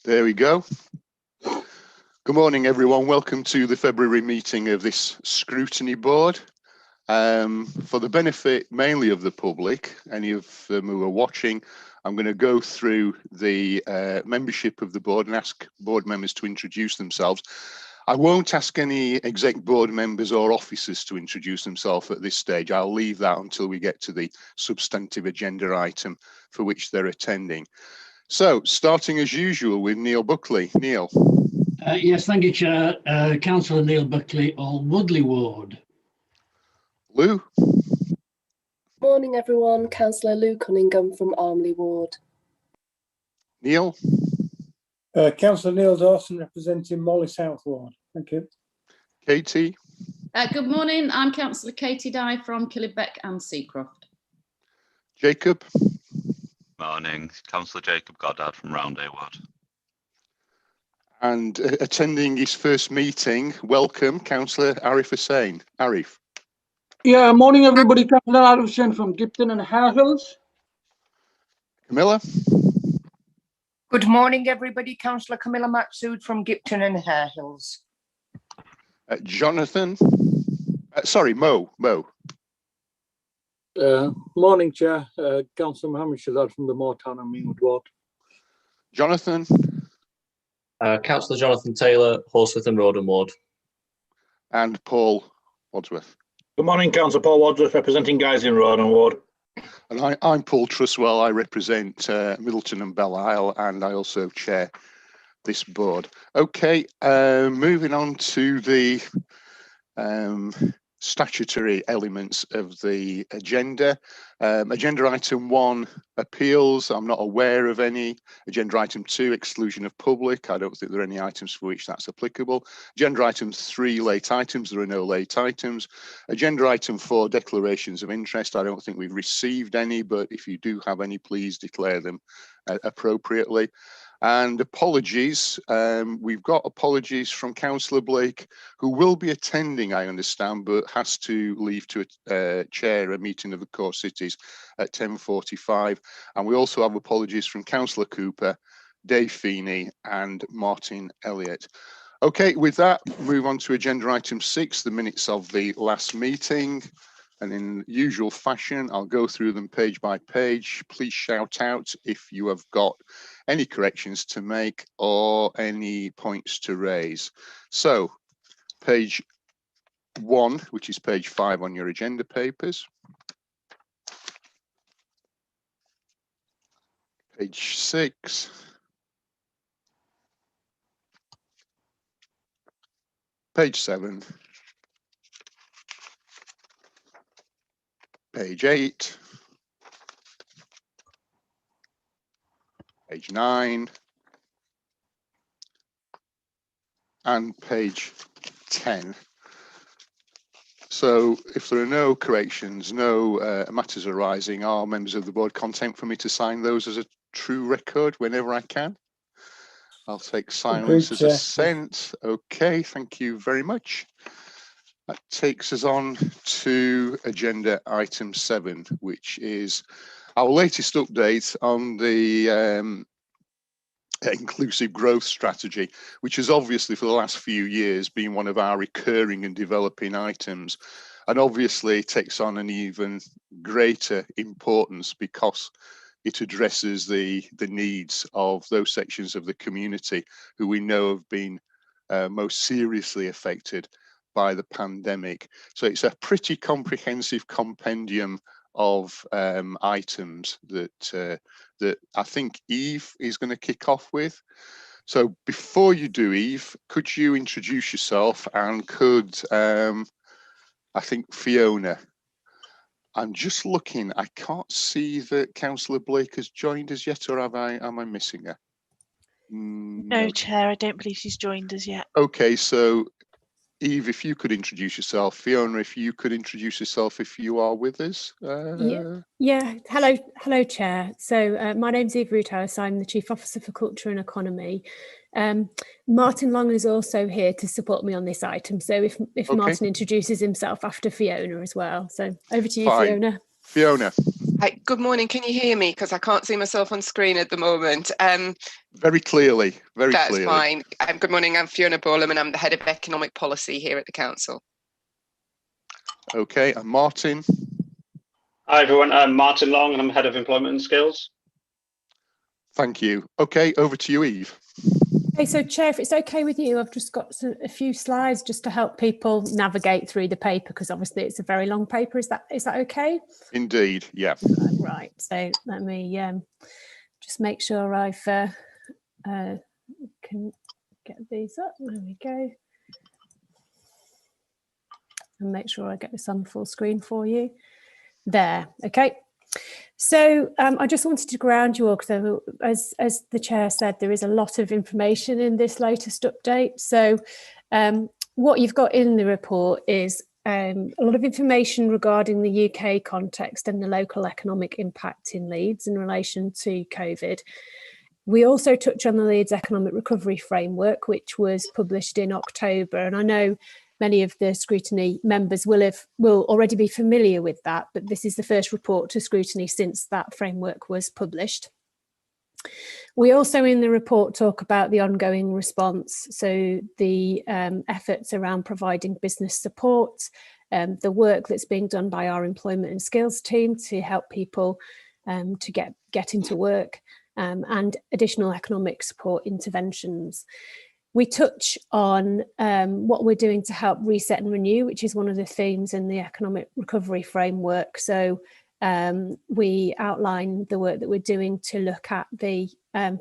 There we go. Good morning, everyone. Welcome to the February meeting of this Scrutiny Board. For the benefit mainly of the public, any of them who are watching, I'm going to go through the membership of the board and ask board members to introduce themselves. I won't ask any exec board members or officers to introduce themselves at this stage. I'll leave that until we get to the substantive agenda item for which they're attending. So, starting as usual with Neil Buckley. Neil. Yes, thank you, Chair. Councillor Neil Buckley, Old Woodley Ward. Lou. Morning, everyone. Councillor Lou Cunningham from Armley Ward. Neil. Councillor Neil Dawson representing Morley South Ward. Thank you. Katie. Good morning. I'm Councillor Katie Dye from Killybeck and Seacroft. Jacob. Morning. Councillor Jacob Goddard from Roundhay Ward. And attending his first meeting, welcome, Councillor Arif Hussain. Arif. Yeah, morning everybody. Councillor Arif Hussain from Gipton and Hare Hills. Camilla. Good morning, everybody. Councillor Camilla Maxood from Gipton and Hare Hills. Jonathan. Sorry, Mo. Morning, Chair. Councillor Mohammed Shazad from the Moortown and Meanwood Ward. Jonathan. Councillor Jonathan Taylor, Horsforth and Roden Ward. And Paul Wadsworth. Good morning, Councillor Paul Wadsworth, representing Guys in Roden Ward. And I'm Paul Truswell. I represent Middleton and Belle Isle, and I also chair this board. Okay, moving on to the statutory elements of the agenda. Agenda item 1, appeals. I'm not aware of any. Agenda item 2, exclusion of public. I don't think there are any items for which that's applicable. Agenda item 3, late items. There are no late items. Agenda item 4, declarations of interest. I don't think we've received any, but if you do have any, please declare them appropriately. And apologies, we've got apologies from Councillor Blake, who will be attending, I understand, but has to leave to chair a meeting of the core cities at 10:45. And we also have apologies from Councillor Cooper, Dave Feeney and Martin Elliott. Okay, with that, move on to agenda item 6, the minutes of the last meeting. And in usual fashion, I'll go through them page by page. Please shout out if you have got any corrections to make or any points to raise. So, page 1, which is page 5 on your agenda papers. Page 6. Page 7. Page 8, page 9, and page 10. So if there are no corrections, no matters arising, are members of the board content for me to sign those as a true record whenever I can? I'll take silence as assent. Okay, thank you very much. That takes us on to agenda item 7, which is our latest update on the inclusive growth strategy, which has obviously for the last few years been one of our recurring and developing items, and obviously takes on an even greater importance because it addresses the needs of those sections of the community who we know have been most seriously affected by the pandemic. So it's a pretty comprehensive compendium of items that I think Eve is going to kick off with. So before you do, Eve, could you introduce yourself, and could I think Fiona? I'm just looking. I can't see that Councillor Blake has joined us yet, or am I missing her? No, Chair, I don't believe she's joined us yet. Okay, so Eve, if you could introduce yourself. Fiona, if you could introduce yourself if you are with us. Yeah. Hello, Chair. So my name's Eve Roothouse. I'm the Chief Officer for Culture and Economy. Martin Long is also here to support me on this item. So if okay. Martin introduces himself after Fiona as well. So over to you, Fine. Fiona. Fiona. Hi, good morning. Can you hear me? Because I can't see myself on screen at the moment. Very clearly, very That's clearly. fine. Good morning. I'm Fiona Bolam and I'm the Head of Economic Policy here at the Council. Okay, and Martin. Hi everyone, I'm Martin Long and I'm Head of Employment and Skills. Thank you. Okay, over to you, Eve. Okay, so Chair, if it's okay with you, I've just got a few slides just to help people navigate through the paper, because obviously it's a very long paper. Is that okay? Indeed, yeah. Right, so let me just make sure I've can get these up. There we go. And make sure I get this on full screen for you. There, okay. So I just wanted to ground you all, because as the Chair said, there is a lot of information in this latest update. So what you've got in the report is a lot of information regarding the UK context and the local economic impact in Leeds in relation to COVID. We also touch on the Leeds Economic Recovery Framework, which was published in October. And I know many of the Scrutiny members will already be familiar with that, but this is the first report to Scrutiny since that framework was published. We also in the report talk about the ongoing response, so the efforts around providing business support, the work that's being done by our employment and skills team to help people to get into work, and additional economic support interventions. We touch on what we're doing to help reset and renew, which is one of the themes in the economic recovery framework. So we outline the work that we're doing to look at the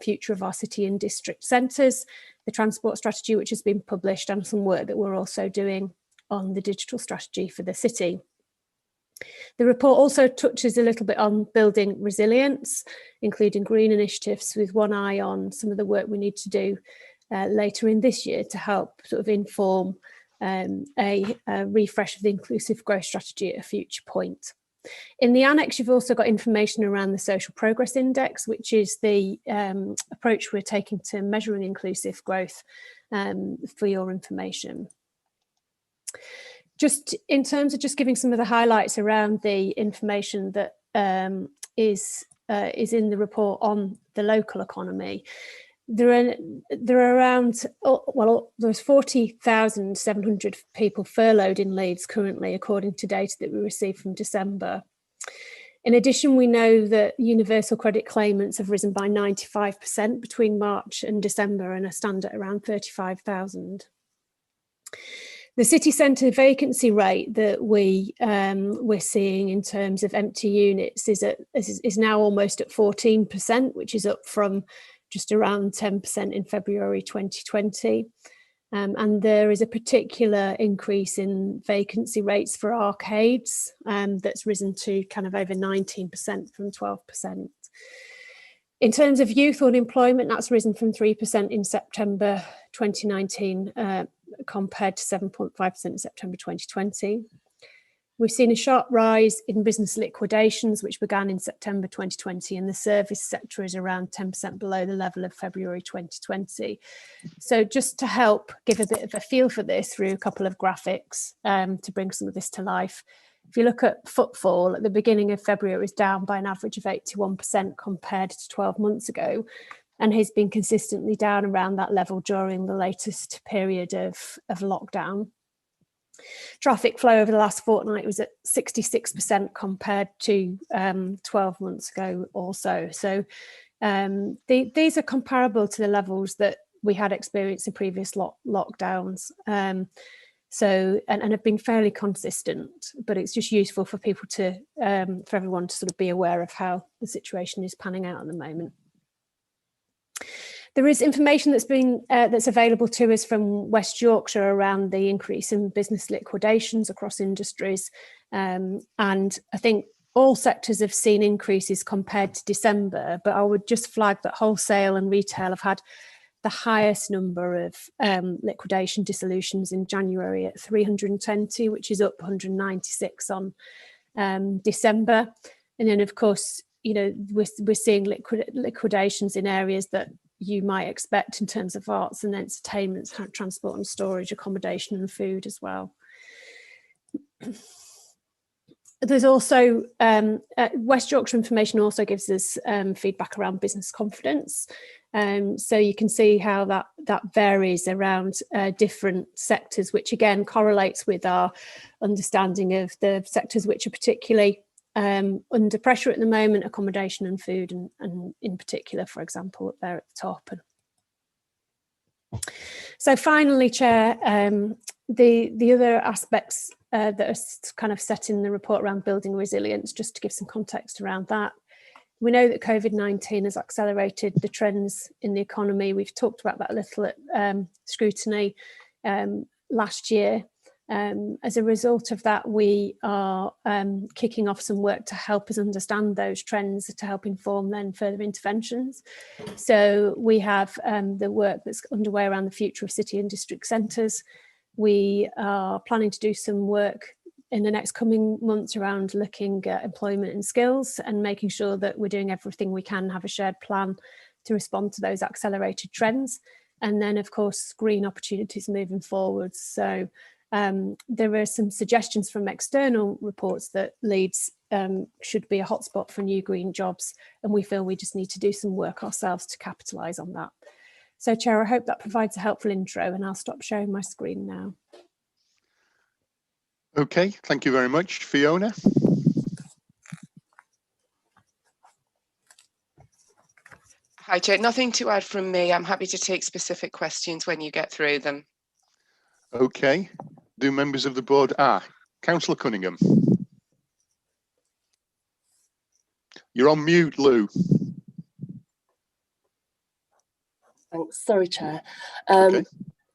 future of our city and district centres, the transport strategy, which has been published, and some work that we're also doing on the digital strategy for the city. The report also touches a little bit on building resilience, including green initiatives, with one eye on some of the work we need to do later in this year to help sort of inform a refresh of the inclusive growth strategy at a future point. In the annex, you've also got information around the Social Progress Index, which is the approach we're taking to measuring inclusive growth, for your information. Just in terms of just giving some of the highlights around the information that is in the report on the local economy. There are around, well, there's 40,700 people furloughed in Leeds currently, according to data that we received from December. In addition, we know that universal credit claimants have risen by 95% between March and December and are stand at around 35,000. The city centre vacancy rate that we're seeing in terms of empty units is now almost at 14%, which is up from just around 10% in February 2020. And there is a particular increase in vacancy rates for arcades that's risen to kind of over 19% from 12%. In terms of youth unemployment, that's risen from 3% in September 2019 compared to 7.5% in September 2020. We've seen a sharp rise in business liquidations, which began in September 2020, and the service sector is around 10% below the level of February 2020. So just to help give a bit of a feel for this through a couple of graphics to bring some of this to life. If you look at footfall, at the beginning of February, it was down by an average of 81% compared to 12 months ago, and has been consistently down around that level during the latest period of lockdown. Traffic flow over the last fortnight was at 66% compared to 12 months ago also. So these are comparable to the levels that we had experienced in previous lockdowns. And have been fairly consistent, but it's just useful for people to, for everyone to sort of be aware of how the situation is panning out at the moment. There is information that's available to us from West Yorkshire around the increase in business liquidations across industries. And I think all sectors have seen increases compared to December, but I would just flag that wholesale and retail have had the highest number of liquidation dissolutions in January at 320, which is up 196 on December. And then, of course, you know, we're seeing liquidations in areas that you might expect in terms of arts and entertainment, transport and storage, accommodation and food as well. there's also West Yorkshire Information also gives us feedback around business confidence. So you can see how that varies around different sectors, which again correlates with our understanding of the sectors which are particularly under pressure at the moment, accommodation and food, and in particular, for example, up there at the top. So finally, Chair, the other aspects that are kind of set in the report around building resilience, just to give some context around that. We know that COVID-19 has accelerated the trends in the economy. We've talked about that a little at Scrutiny last year. As a result of that, we are kicking off some work to help us understand those trends, to help inform then further interventions. So we have the work that's underway around the future of city and district centres. We are planning to do some work in the next coming months around looking at employment and skills and making sure that we're doing everything we can, have a shared plan to respond to those accelerated trends. And then, of course, green opportunities moving forward. So there are some suggestions from external reports that Leeds should be a hotspot for new green jobs, and we feel we just need to do some work ourselves to capitalise on that. So, Chair, I hope that provides a helpful intro, and I'll stop sharing my screen now. Okay, thank you very much. Fiona? Hi, Chair. Nothing to add from me. I'm happy to take specific questions when you get through them. Okay. Do members of the board? Councillor Cunningham. You're on mute, Lou. Thanks. Sorry, Chair. Okay.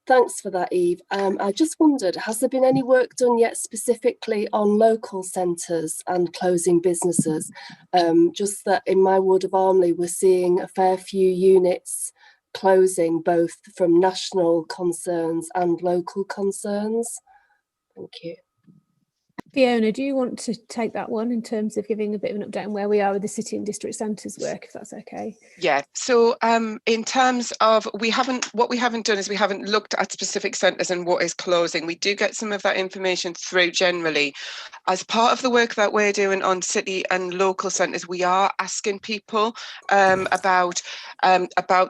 Thanks for that, Eve. I just wondered, has there been any work done yet specifically on local centres and closing businesses? Just that in my ward of Armley, we're seeing a fair few units closing, both from national concerns and local concerns. Thank you. Fiona, do you want to take that one in terms of giving a bit of an update on where we are with the city and district centres work, if that's okay? Yeah, so in terms of what we haven't done is we haven't looked at specific centres and what is closing. We do get some of that information through generally. As part of the work that we're doing on city and local centres, we are asking people about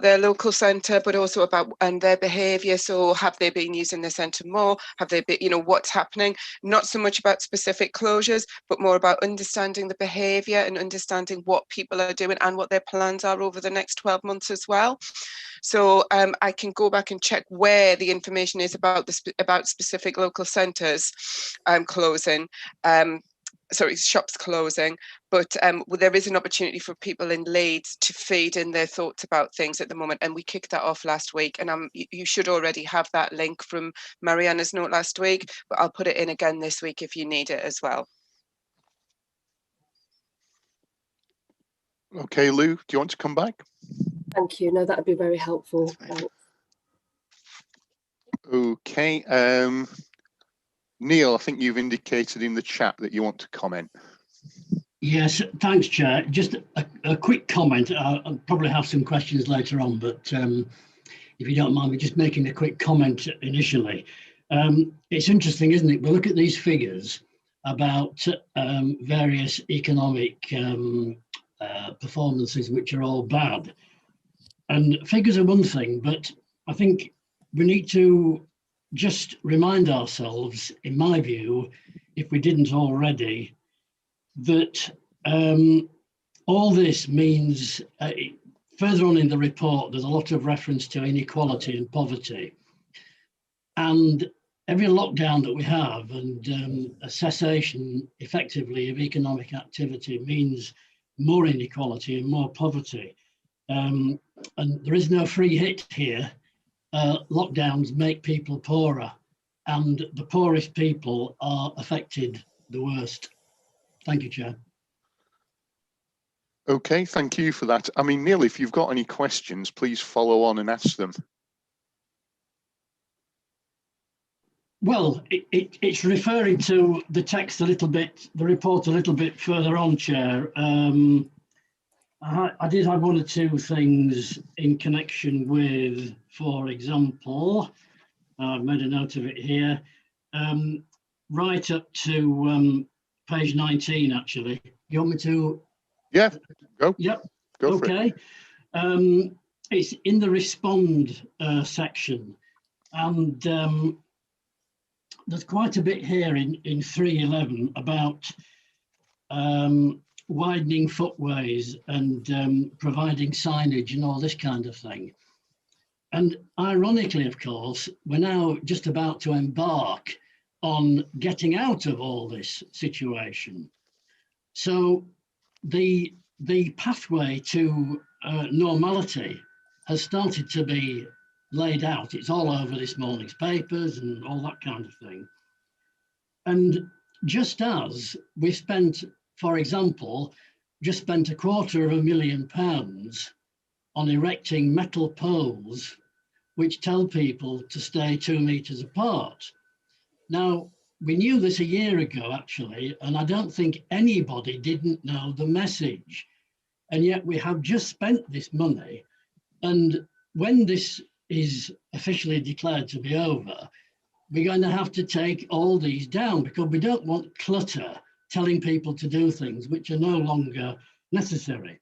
their local centre, but also about their behaviour. So have they been using the centre more? Have they been, what's happening? Not so much about specific closures, but more about understanding the behaviour and understanding what people are doing and what their plans are over the next 12 months as well. So I can go back and check where the information is about specific local centres closing. Shops closing, but there is an opportunity for people in Leeds to feed in their thoughts about things at the moment, and we kicked that off last week, and you should already have that link from Mariana's note last week, but I'll put it in again this week if you need it as well. Okay, Lou, do you want to come back? Thank you. No, that would be very helpful. Thanks. Okay, Neil, I think you've indicated in the chat that you want to comment. Yes, thanks, Chair. Just a quick comment. I'll probably have some questions later on, but if you don't mind me just making a quick comment initially. It's interesting, isn't it? We look at these figures about various economic performances, which are all bad. And figures are one thing, but I think we need to just remind ourselves, in my view, if we didn't already, that all this means, further on in the report, there's a lot of reference to inequality and poverty. And every lockdown that we have and a cessation, effectively, of economic activity means more inequality and more poverty. And there is no free hit here. Lockdowns make people poorer, and the poorest people are affected the worst. Thank you, Chair. Okay, thank you for that. I mean, Neil, if you've got any questions, please follow on and ask them. Well, it's referring to the text a little bit, the report a little bit further on, Chair. I did have one or two things in connection with, for example, I've made a note of it here, right up to page 19, actually. You want me to? Yeah, go. Yep. Go for it. Okay. It's in the respond section, and there's quite a bit here in 311 about widening footways and providing signage and all this kind of thing. And ironically, of course, we're now just about to embark on getting out of all this situation. So the pathway to normality has started to be laid out. It's all over this morning's papers and all that kind of thing. And just as we spent, for example, just spent £250,000 on erecting metal poles which tell people to stay 2 meters apart. Now, we knew this a year ago, actually, and I don't think anybody didn't know the message. And yet we have just spent this money. And when this is officially declared to be over, we're going to have to take all these down because we don't want clutter telling people to do things which are no longer necessary,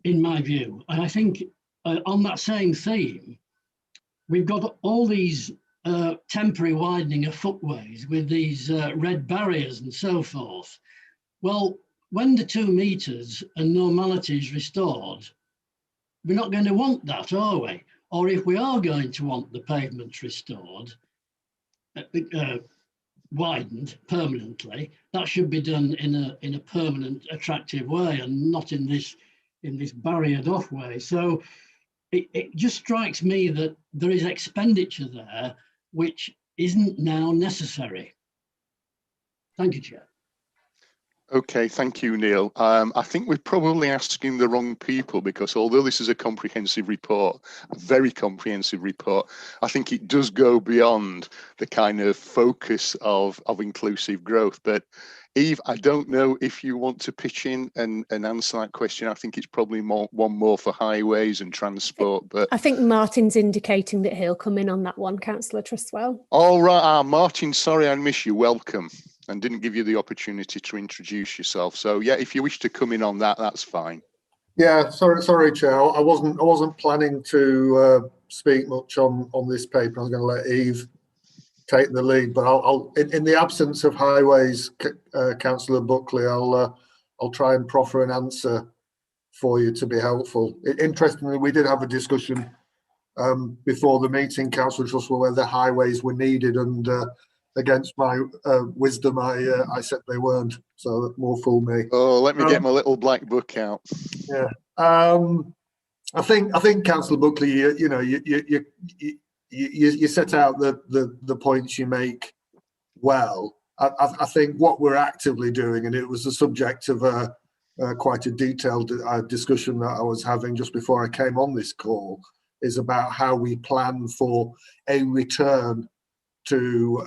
in my view. And I think on that same theme, we've got all these temporary widening of footways with these red barriers and so forth. Well, when the 2 meters and normality is restored, we're not going to want that, are we? Or if we are going to want the pavements restored, widened permanently, that should be done in a permanent, attractive way and not in this barriered off way. So it just strikes me that there is expenditure there which isn't now necessary. Thank you, Chair. Okay, thank you, Neil. I think we're probably asking the wrong people because although this is a comprehensive report, a very comprehensive report, I think it does go beyond the kind of focus of inclusive growth. But Eve, I don't know if you want to pitch in and answer that question. I think it's probably one more for highways and transport. But I think Martin's indicating that he'll come in on that one, Councillor Trustwell. All right, Martin, sorry I missed you. Welcome. And didn't give you the opportunity to introduce yourself. So yeah, if you wish to come in on that, that's fine. Yeah, sorry, Chair. I wasn't planning to speak much on this paper. I was going to let Eve take the lead, but I'll in the absence of highways, Councillor Buckley, I'll try and proffer an answer for you to be helpful. Interestingly, we did have a discussion before the meeting, Councillor Trustwell, whether highways were needed, and against my wisdom, I said they weren't. So that more fool me. Oh, let me get my little black book out. Yeah, I think Councillor Buckley, you set out the points you make well. I think what we're actively doing, and it was the subject of quite a detailed discussion that I was having just before I came on this call, is about how we plan for a return to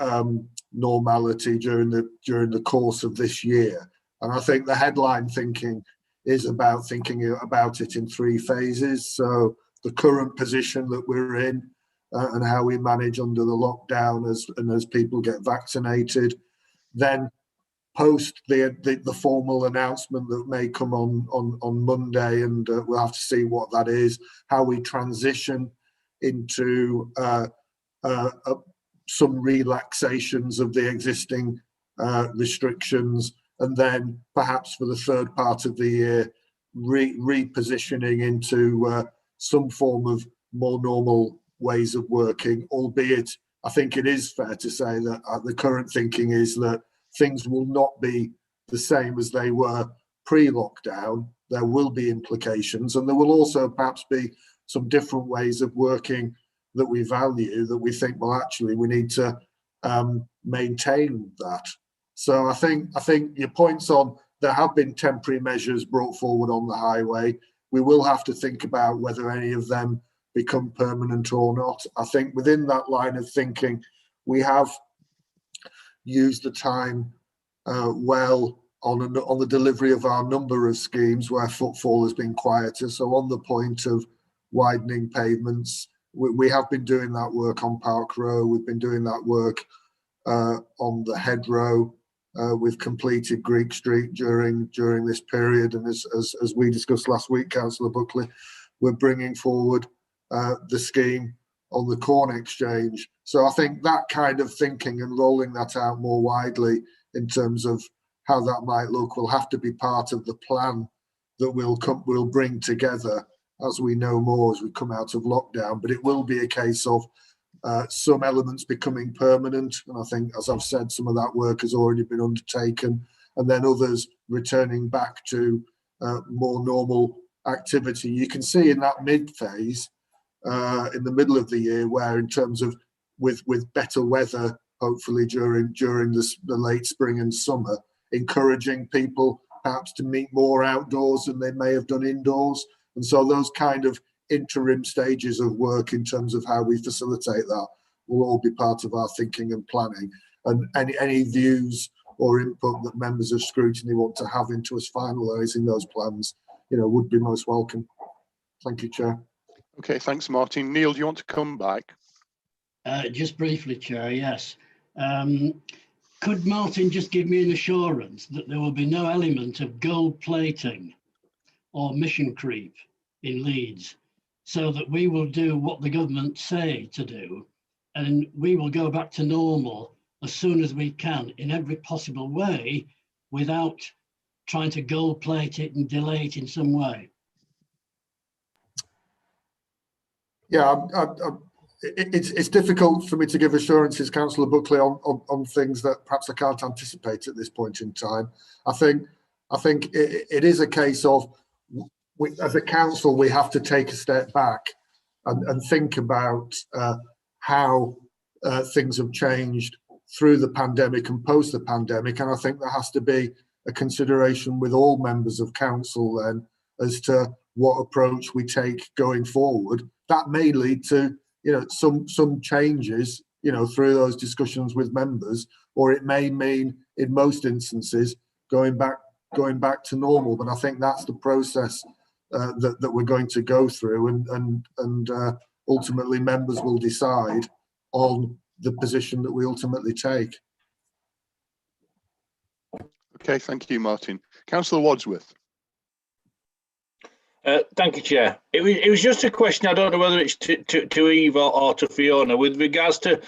normality during the course of this year. And I think the headline thinking is about thinking about it in 3 phases. So the current position that we're in and how we manage under the lockdown as people get vaccinated, then post the formal announcement that may come on Monday, and we'll have to see what that is, how we transition into some relaxations of the existing restrictions, and then perhaps for the third part of the year, repositioning into some form of more normal ways of working, albeit I think it is fair to say that the current thinking is that things will not be the same as they were pre-lockdown. There will be implications, and there will also perhaps be some different ways of working that we value, that we think, well, actually, we need to maintain that. So I think your points on there have been temporary measures brought forward on the highway. We will have to think about whether any of them become permanent or not. I think within that line of thinking, we have used the time well on the delivery of our number of schemes where footfall has been quieter. So on the point of widening pavements, we have been doing that work on Park Row. We've been doing that work on the Head Row. We've completed Greek Street during this period, and as we discussed last week, Councillor Buckley, we're bringing forward the scheme on the Corn Exchange. So I think that kind of thinking and rolling that out more widely in terms of how that might look will have to be part of the plan that we'll bring together as we know more as we come out of lockdown. But it will be a case of some elements becoming permanent, and I think, as I've said, some of that work has already been undertaken, and then others returning back to more normal activity. You can see in that mid-phase, in the middle of the year, where in terms of with better weather, hopefully during the late spring and summer, encouraging people perhaps to meet more outdoors than they may have done indoors. And so those kind of interim stages of work in terms of how we facilitate that will all be part of our thinking and planning. And any views or input that members of Scrutiny want to have into us finalising those plans, would be most welcome. Thank you, Chair. Okay, thanks, Martin. Neil, do you want to come back? Just briefly, Chair, yes. Could Martin just give me an assurance that there will be no element of gold plating or mission creep in Leeds, so that we will do what the government say to do, and we will go back to normal as soon as we can in every possible way without trying to gold plate it and delay it in some way? Yeah, it's difficult for me to give assurances, Councillor Buckley, on things that perhaps I can't anticipate at this point in time. I think it is a case of, as a council, we have to take a step back and think about how things have changed through the pandemic and post the pandemic. And I think there has to be a consideration with all members of council then as to what approach we take going forward. That may lead to some changes through those discussions with members, or it may mean in most instances going back to normal. But I think that's the process that we're going to go through, and ultimately members will decide on the position that we ultimately take. Okay, thank you, Martin. Councillor Wadsworth. Thank you, Chair. It was just a question. I don't know whether it's to Eve or to Fiona. With regards to,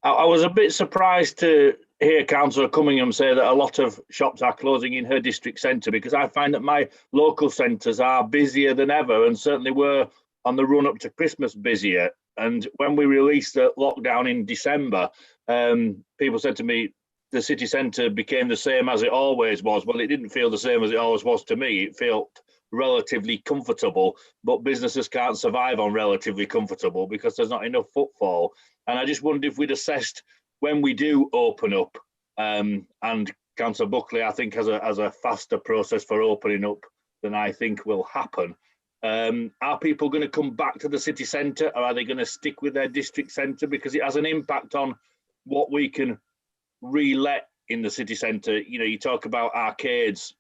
I was a bit surprised to hear Councillor Cummingham say that a lot of shops are closing in her district centre, because I find that my local centres are busier than ever, and certainly were on the run up to Christmas busier. And when we released the lockdown in December, people said to me, the city centre became the same as it always was. Well, it didn't feel the same as it always was to me. It felt relatively comfortable, but businesses can't survive on relatively comfortable because there's not enough footfall. And I just wondered if we'd assessed when we do open up, and Councillor Buckley, I think, has a faster process for opening up than I think will happen. Are people going to come back to the city centre, or are they going to stick with their district centre? Because it has an impact on what we can re-let in the city centre. You talk about arcades,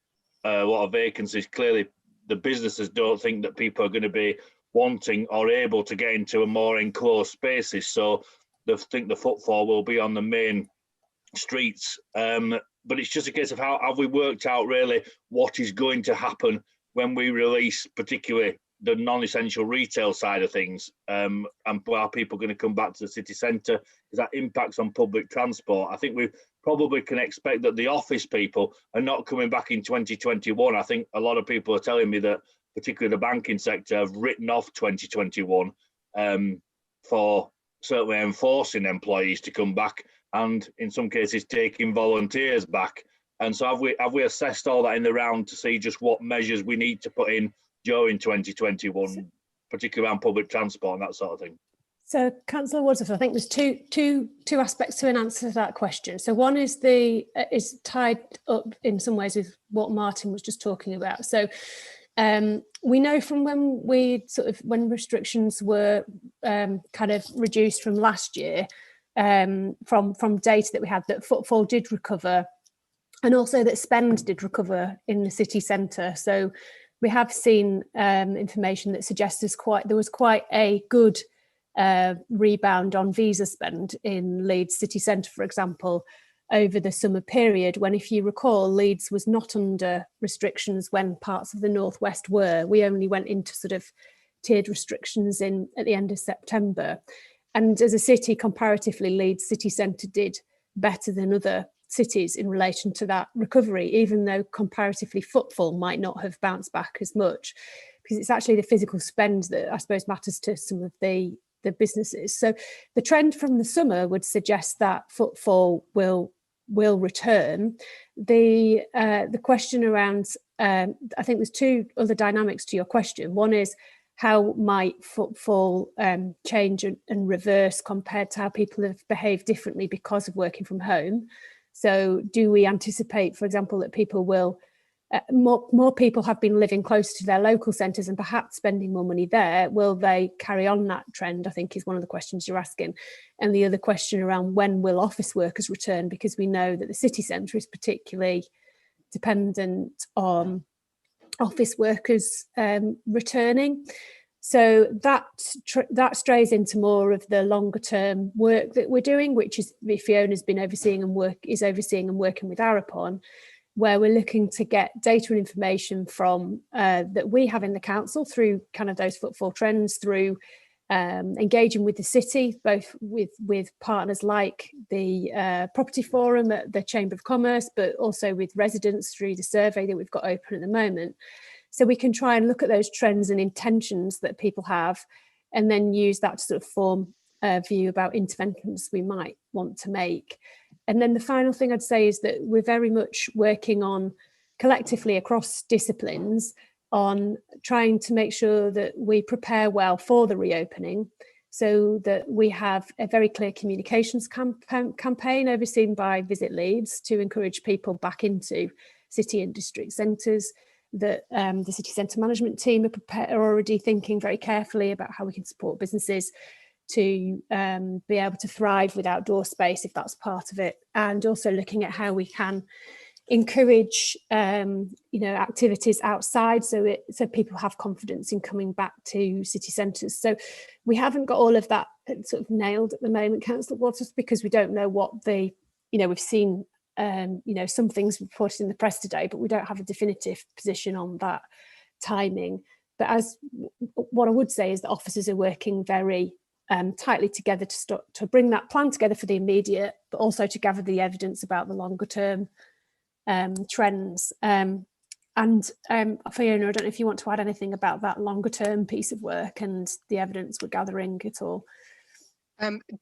a lot of vacancies. Clearly, the businesses don't think that people are going to be wanting or able to get into a more enclosed spaces. So they think the footfall will be on the main streets. But it's just a case of how have we worked out really what is going to happen when we release particularly the non-essential retail side of things, and are people going to come back to the city centre? Because that impacts on public transport. I think we probably can expect that the office people are not coming back in 2021. I think a lot of people are telling me that particularly the banking sector have written off 2021 for certainly enforcing employees to come back, and in some cases taking volunteers back. And so have we assessed all that in the round to see just what measures we need to put in during 2021, particularly around public transport and that sort of thing? So, Councillor Wadsworth, I think there's two aspects to an answer to that question. So one is is tied up in some ways with what Martin was just talking about. So we know from when restrictions were kind of reduced from last year, from data that we had, that footfall did recover, and also that spend did recover in the city centre. So we have seen information that suggests there was quite a good rebound on visa spend in Leeds city centre, for example, over the summer period, when, if you recall, Leeds was not under restrictions when parts of the northwest were. We only went into sort of tiered restrictions at the end of September. And as a city, comparatively, Leeds city centre did better than other cities in relation to that recovery, even though comparatively footfall might not have bounced back as much, because it's actually the physical spend that I suppose matters to some of the businesses. So the trend from the summer would suggest that footfall will return. The question around, I think there's two other dynamics to your question. One is, how might footfall change and reverse compared to how people have behaved differently because of working from home? So do we anticipate, for example, that people will, more people have been living close to their local centres and perhaps spending more money there? Will they carry on that trend, I think, is one of the questions you're asking. And the other question around, when will office workers return? Because we know that the city centre is particularly dependent on office workers returning. So that strays into more of the longer term work that we're doing, which is Fiona's been overseeing and working with ARAP on, where we're looking to get data and information from that we have in the council through kind of those footfall trends, through engaging with the city, both with partners like the Property Forum at the Chamber of Commerce, but also with residents through the survey that we've got open at the moment. So we can try and look at those trends and intentions that people have, and then use that to sort of form a view about interventions we might want to make. And then the final thing I'd say is that we're very much working on, collectively across disciplines, on trying to make sure that we prepare well for the reopening, so that we have a very clear communications campaign overseen by Visit Leeds to encourage people back into city and district centres, that the city centre management team are already thinking very carefully about how we can support businesses to be able to thrive with outdoor space, if that's part of it, and also looking at how we can encourage activities outside, so people have confidence in coming back to city centres. So we haven't got all of that sort of nailed at the moment, Councillor Waters, because we don't know what we've seen some things reported in the press today, but we don't have a definitive position on that timing. But what I would say is that officers are working very tightly together to bring that plan together for the immediate, but also to gather the evidence about the longer term trends. Fiona, I don't know if you want to add anything about that longer term piece of work and the evidence we're gathering at all.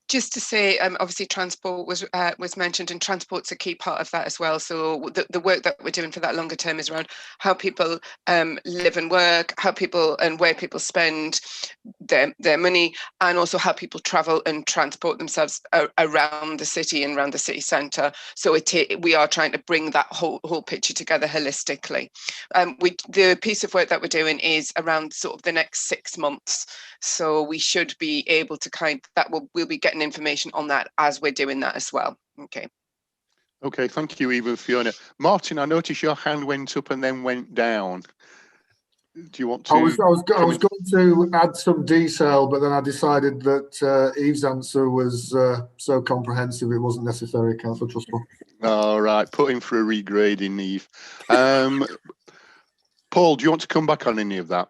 Just to say, obviously transport was mentioned, and transport's a key part of that as well. So the work that we're doing for that longer term is around how people live and work, how people and where people spend their money, and also how people travel and transport themselves around the city and around the city centre. So we are trying to bring that whole picture together holistically. The piece of work that we're doing is around sort of the next 6 months. So we should be able to we'll be getting information on that as we're doing that as well. Okay, thank you, Eva and Fiona. Martin, I noticed your hand went up and then went down. Do you want to? I was going to add some detail, but then I decided that Eve's answer was so comprehensive it wasn't necessary, Councillor Trustwell. All right, put in for a regrading, Eve. Paul, do you want to come back on any of that?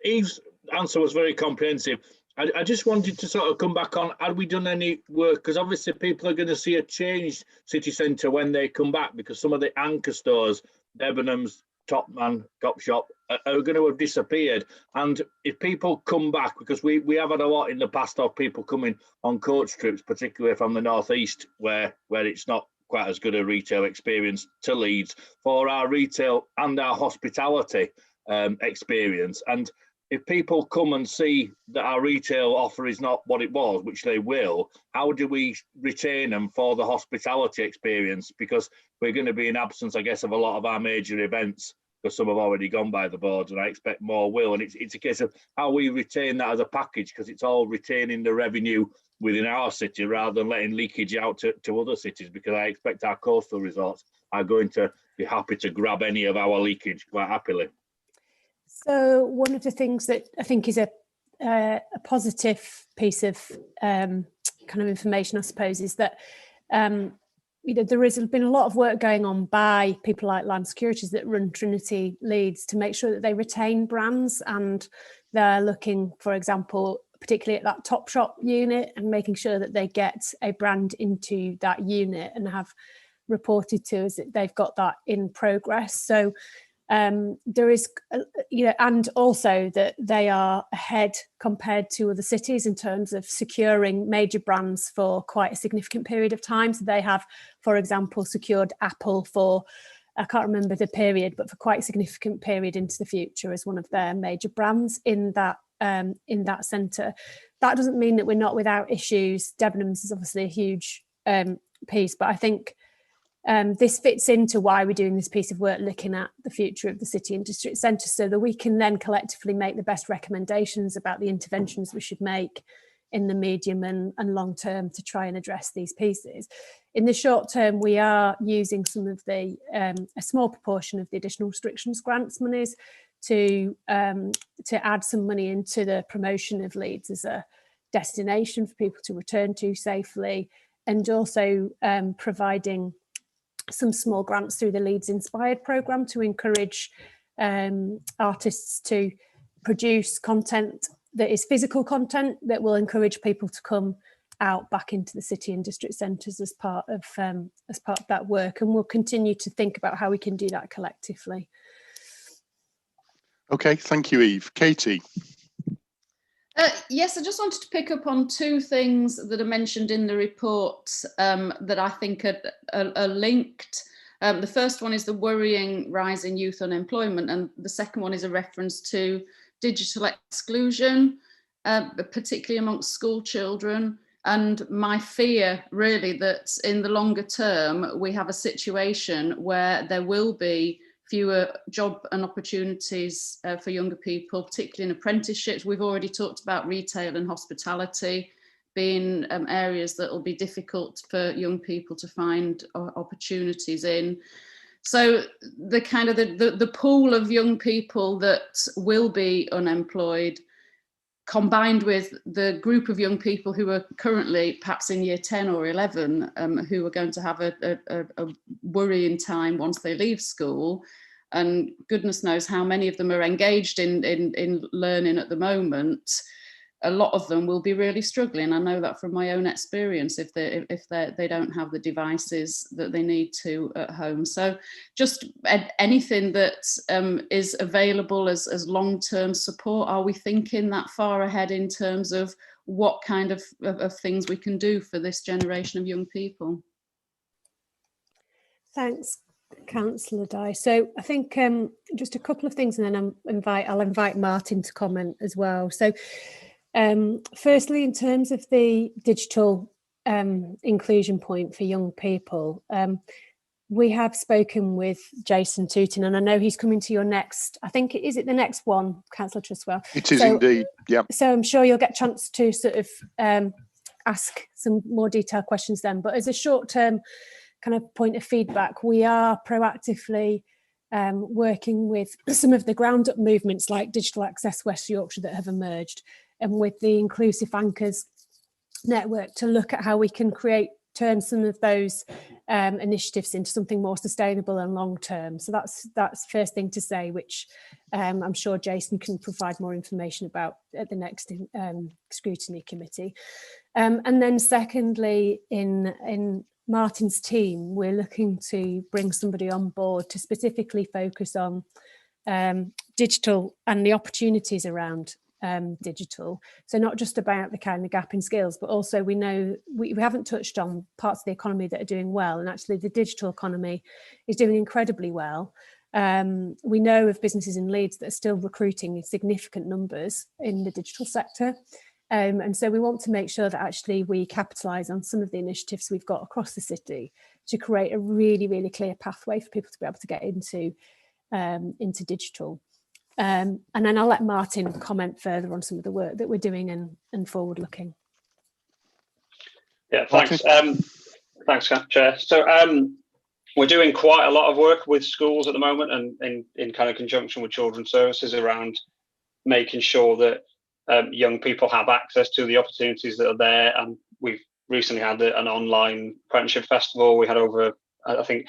Eve's answer was very comprehensive. I just wanted to sort of come back on, had we done any work? Because obviously people are going to see a changed city centre when they come back, because some of the anchor stores, Debenhams, Topman, Topshop, are going to have disappeared. And if people come back, because we have had a lot in the past of people coming on coach trips, particularly from the northeast, where it's not quite as good a retail experience, to Leeds, for our retail and our hospitality experience. And if people come and see that our retail offer is not what it was, which they will, how do we retain them for the hospitality experience? Because we're going to be in absence, I guess, of a lot of our major events, because some have already gone by the boards, and I expect more will. And it's a case of how we retain that as a package, because it's all retaining the revenue within our city rather than letting leakage out to other cities, because I expect our coastal resorts are going to be happy to grab any of our leakage quite happily. So one of the things that I think is a positive piece of kind of information, I suppose, is that there has been a lot of work going on by people like Land Securities that run Trinity Leeds to make sure that they retain brands, and they're looking, for example, particularly at that Topshop unit, and making sure that they get a brand into that unit and have reported to us that they've got that in progress. So there is, and also that they are ahead compared to other cities in terms of securing major brands for quite a significant period of time. So they have, for example, secured Apple for, I can't remember the period, but for quite a significant period into the future as one of their major brands in that centre. That doesn't mean that we're not without issues. Debenhams is obviously a huge piece, but I think this fits into why we're doing this piece of work, looking at the future of the city and district centre, so that we can then collectively make the best recommendations about the interventions we should make in the medium and long term to try and address these pieces. In the short term, we are using some of the, a small proportion of the additional restrictions grants monies to add some money into the promotion of Leeds as a destination for people to return to safely, and also providing some small grants through the Leeds Inspired programme to encourage artists to produce content that is physical content that will encourage people to come out back into the city and district centres as part of that work. And we'll continue to think about how we can do that collectively. Okay, thank you, Eve. Katie. Yes, I just wanted to pick up on two things that are mentioned in the report that I think are linked. The first one is the worrying rise in youth unemployment, and the second one is a reference to digital exclusion, particularly amongst school children. And my fear really that in the longer term, we have a situation where there will be fewer job and opportunities for younger people, particularly in apprenticeships. We've already talked about retail and hospitality being areas that will be difficult for young people to find opportunities in. So the kind of the pool of young people that will be unemployed, combined with the group of young people who are currently perhaps in year 10 or 11, who are going to have a worrying time once they leave school. And goodness knows how many of them are engaged in learning at the moment. A lot of them will be really struggling. I know that from my own experience, if they don't have the devices that they need to at home. So just anything that is available as long-term support. Are we thinking that far ahead in terms of what kind of things we can do for this generation of young people? Thanks, Councillor Dye. So I think just a couple of things, and then I'll invite Martin to comment as well. So firstly, in terms of the digital inclusion point for young people, we have spoken with Jason Tootin, and I know he's coming to your next, I think, is it the next one, Councillor Trustwell? It is indeed, yeah. So I'm sure you'll get a chance to sort of ask some more detailed questions then. But as a short-term kind of point of feedback, we are proactively working with some of the ground-up movements like Digital Access West Yorkshire that have emerged, and with the Inclusive Anchors network to look at how we can turn some of those initiatives into something more sustainable and long-term. So that's first thing to say, which I'm sure Jason can provide more information about at the next scrutiny committee. And then secondly, in Martin's team, we're looking to bring somebody on board to specifically focus on digital and the opportunities around digital. So not just about the kind of gap in skills, but also we know we haven't touched on parts of the economy that are doing well, and actually the digital economy is doing incredibly well. We know of businesses in Leeds that are still recruiting in significant numbers in the digital sector. And so we want to make sure that actually we capitalise on some of the initiatives we've got across the city to create a really, really clear pathway for people to be able to get into digital. And then I'll let Martin comment further on some of the work that we're doing and forward looking. Yeah, thanks. Thanks, Chair. So we're doing quite a lot of work with schools at the moment, and in kind of conjunction with Children's Services around making sure that young people have access to the opportunities that are there. And we've recently had an online apprenticeship festival. We had over, I think,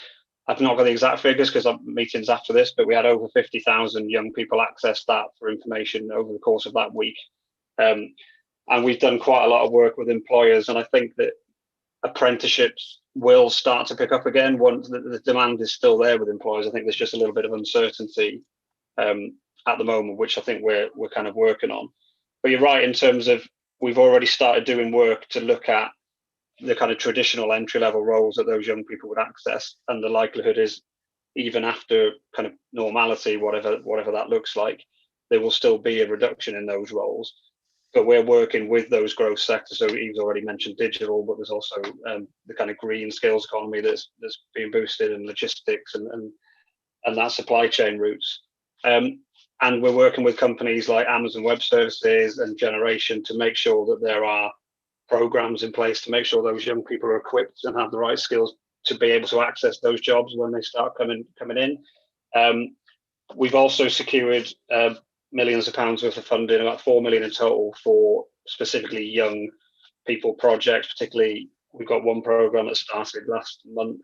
I've not got the exact figures because I'm meetings after this, but we had over 50,000 young people access that for information over the course of that week. And we've done quite a lot of work with employers, and I think that apprenticeships will start to pick up again once the demand is still there with employers. I think there's just a little bit of uncertainty at the moment, which I think we're kind of working on. But you're right in terms of we've already started doing work to look at the kind of traditional entry-level roles that those young people would access, and the likelihood is even after kind of normality, whatever that looks like, there will still be a reduction in those roles. But we're working with those growth sectors. So Eve's already mentioned digital, but there's also the kind of green skills economy that's being boosted, and logistics and that supply chain routes. And we're working with companies like Amazon Web Services and Generation to make sure that there are programs in place to make sure those young people are equipped and have the right skills to be able to access those jobs when they start coming in. We've also secured millions of pounds worth of funding, about 4 million in total, for specifically young people projects. Particularly, we've got one program that started last month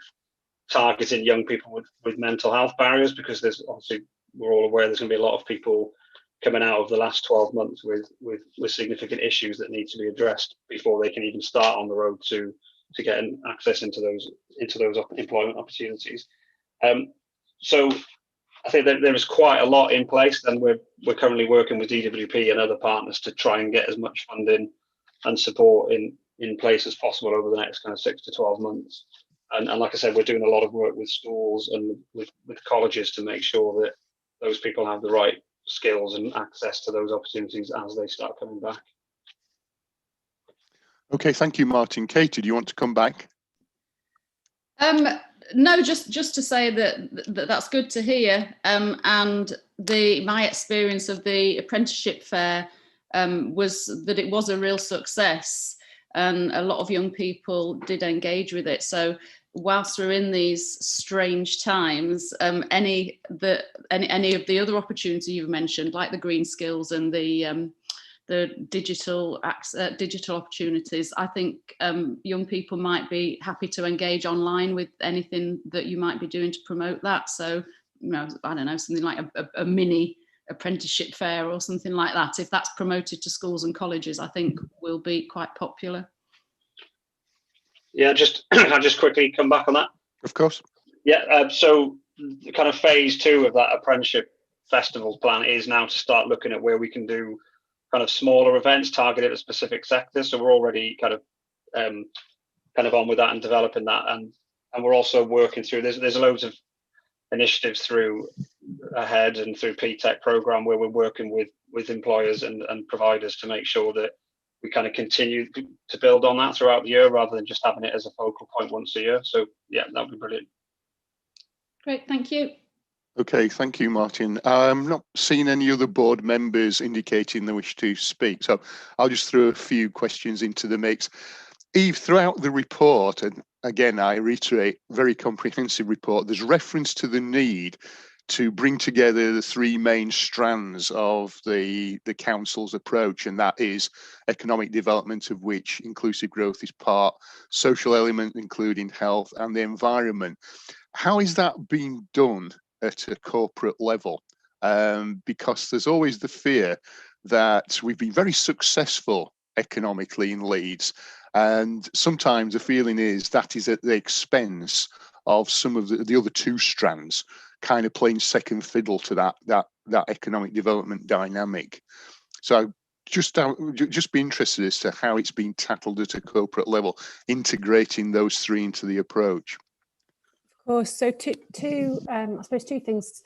targeting young people with mental health barriers, because there's obviously, we're all aware there's going to be a lot of people coming out of the last 12 months with significant issues that need to be addressed before they can even start on the road to getting access into those employment opportunities. So I think that there is quite a lot in place, and we're currently working with DWP and other partners to try and get as much funding and support in place as possible over the next kind of 6 to 12 months. And like I said, we're doing a lot of work with schools and with colleges to make sure that those people have the right skills and access to those opportunities as they start coming back. Okay, thank you, Martin. Katie, do you want to come back? No, just to say that's good to hear. And my experience of the apprenticeship fair was that it was a real success, and a lot of young people did engage with it. So whilst we're in these strange times, any of the other opportunities you've mentioned, like the green skills and the digital opportunities, I think young people might be happy to engage online with anything that you might be doing to promote that. So, I don't know, something like a mini apprenticeship fair or something like that. If that's promoted to schools and colleges, I think will be quite popular. Yeah, I'll just quickly come back on that. Of course. Yeah, so the kind of phase 2 of that apprenticeship festival plan is now to start looking at where we can do kind of smaller events targeted at specific sectors. So we're already kind of on with that and developing that, and we're also working through. There's loads of initiatives through Ahead and through PTech program where we're working with employers and providers to make sure that we kind of continue to build on that throughout the year, rather than just having it as a focal point once a year. So yeah, that would be brilliant. Great, thank you. Okay, thank you, Martin. I'm not seeing any other board members indicating they wish to speak, so I'll just throw a few questions into the mix. Eve, throughout the report, and again, I reiterate, very comprehensive report, there's reference to the need to bring together the 3 main strands of the council's approach, and that is economic development, of which inclusive growth is part, social element, including health, and the environment. How is that being done at a corporate level? Because there's always the fear that we've been very successful economically in Leeds, and sometimes the feeling is that is at the expense of some of the other 2 strands, kind of playing second fiddle to that economic development dynamic. So just be interested as to how it's been tackled at a corporate level, integrating those 3 into the approach. Of course. So I suppose 2 things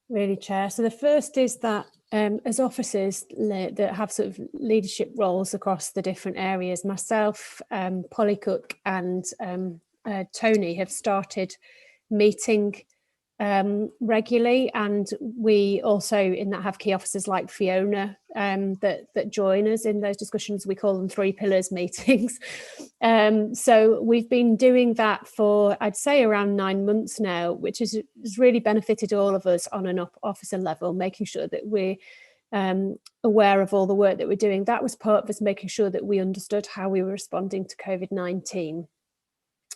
really, Chair. So the first is that as officers that have sort of leadership roles across the different areas, myself, Polly Cook and Tony have started meeting regularly, and we also in that have key officers like Fiona that join us in those discussions. We call them 3 pillars meetings. So we've been doing that for, I'd say, around 9 months now, which has really benefited all of us on an officer level, making sure that we're aware of all the work that we're doing. That was part of us making sure that we understood how we were responding to COVID-19.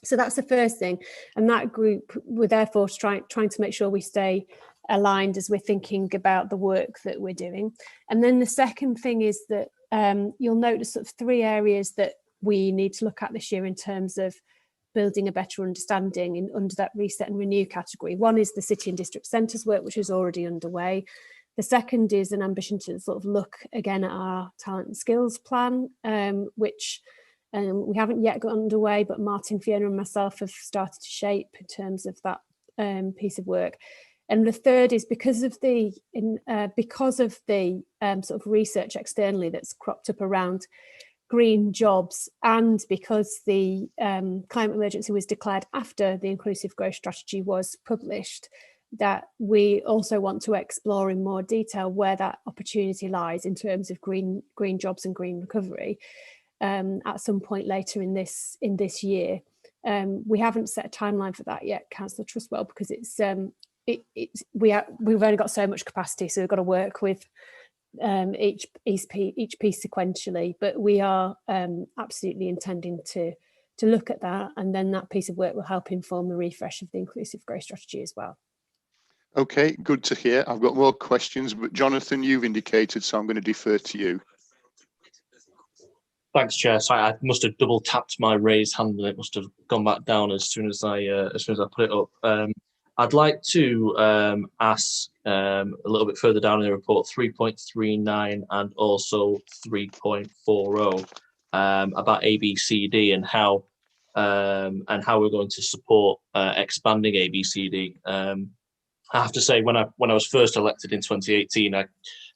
So that's the first thing. And that group, we're therefore trying to make sure we stay aligned as we're thinking about the work that we're doing. And then the second thing is that you'll notice sort of 3 areas that we need to look at this year in terms of building a better understanding under that reset and renew category. One is the city and district centres work, which is already underway. The second is an ambition to sort of look again at our talent and skills plan, which we haven't yet got underway, but Martin, Fiona and myself have started to shape in terms of that piece of work. And the third is because of the sort of research externally that's cropped up around green jobs, and because the climate emergency was declared after the inclusive growth strategy was published, that we also want to explore in more detail where that opportunity lies in terms of green jobs and green recovery at some point later in this year. We haven't set a timeline for that yet, Councillor Trustwell, because we've only got so much capacity, so we've got to work with each piece sequentially. But we are absolutely intending to look at that, and then that piece of work will help inform the refresh of the inclusive growth strategy as well. Okay, good to hear. I've got more questions, but Jonathan, you've indicated, so I'm going to defer to you. Thanks, Chair. Sorry, I must have double tapped my raised hand and it must have gone back down as soon as I put it up. I'd like to ask a little bit further down in the report, 3.39 and also 3.40 about ABCD and how we're going to support expanding ABCD. I have to say, when I was first elected in 2018, I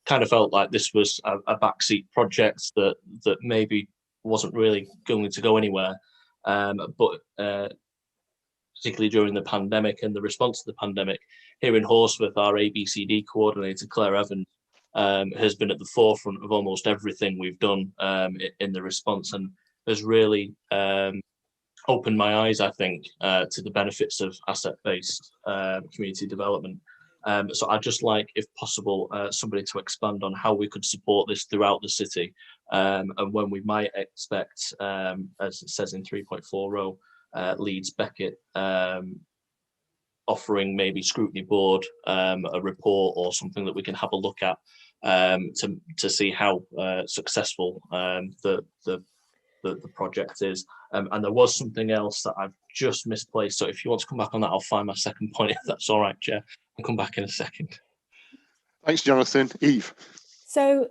kind of felt like this was a backseat project that maybe wasn't really going to go anywhere. But particularly during the pandemic and the response to the pandemic, here in Horsforth, our ABCD coordinator, Claire Evans, has been at the forefront of almost everything we've done in the response, and has really opened my eyes, I think, to the benefits of asset-based community development. So I'd just like, if possible, somebody to expand on how we could support this throughout the city, and when we might expect, as it says in 3.40, Leeds, Beckett, offering maybe Scrutiny Board a report or something that we can have a look at to see how successful the project is. And there was something else that I've just misplaced. So if you want to come back on that, I'll find my second point, if that's all right, Chair. I'll come back in a second. Thanks, Jonathan. Eve. So,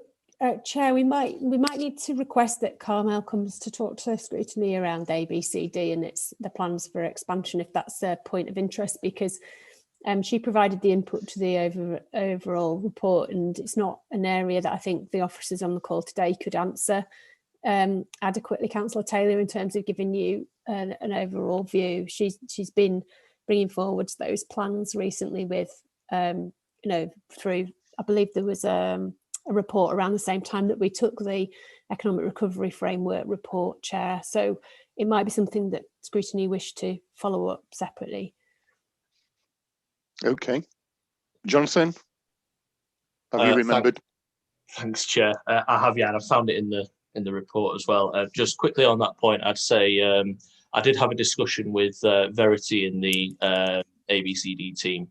Chair, we might need to request that Carmel comes to talk to Scrutiny around ABCD and the plans for expansion, if that's a point of interest, because she provided the input to the overall report, and it's not an area that I think the officers on the call today could answer adequately. Councillor Taylor, in terms of giving you an overall view, she's been bringing forward those plans recently with through, I believe there was a report around the same time that we took the Economic Recovery Framework report, Chair. So it might be something that Scrutiny wish to follow up separately. Okay, Jonathan, have you remembered? Thanks, Chair. I have, yeah, and I found it in the report as well. Just quickly on that point, I'd say I did have a discussion with Verity in the ABCD team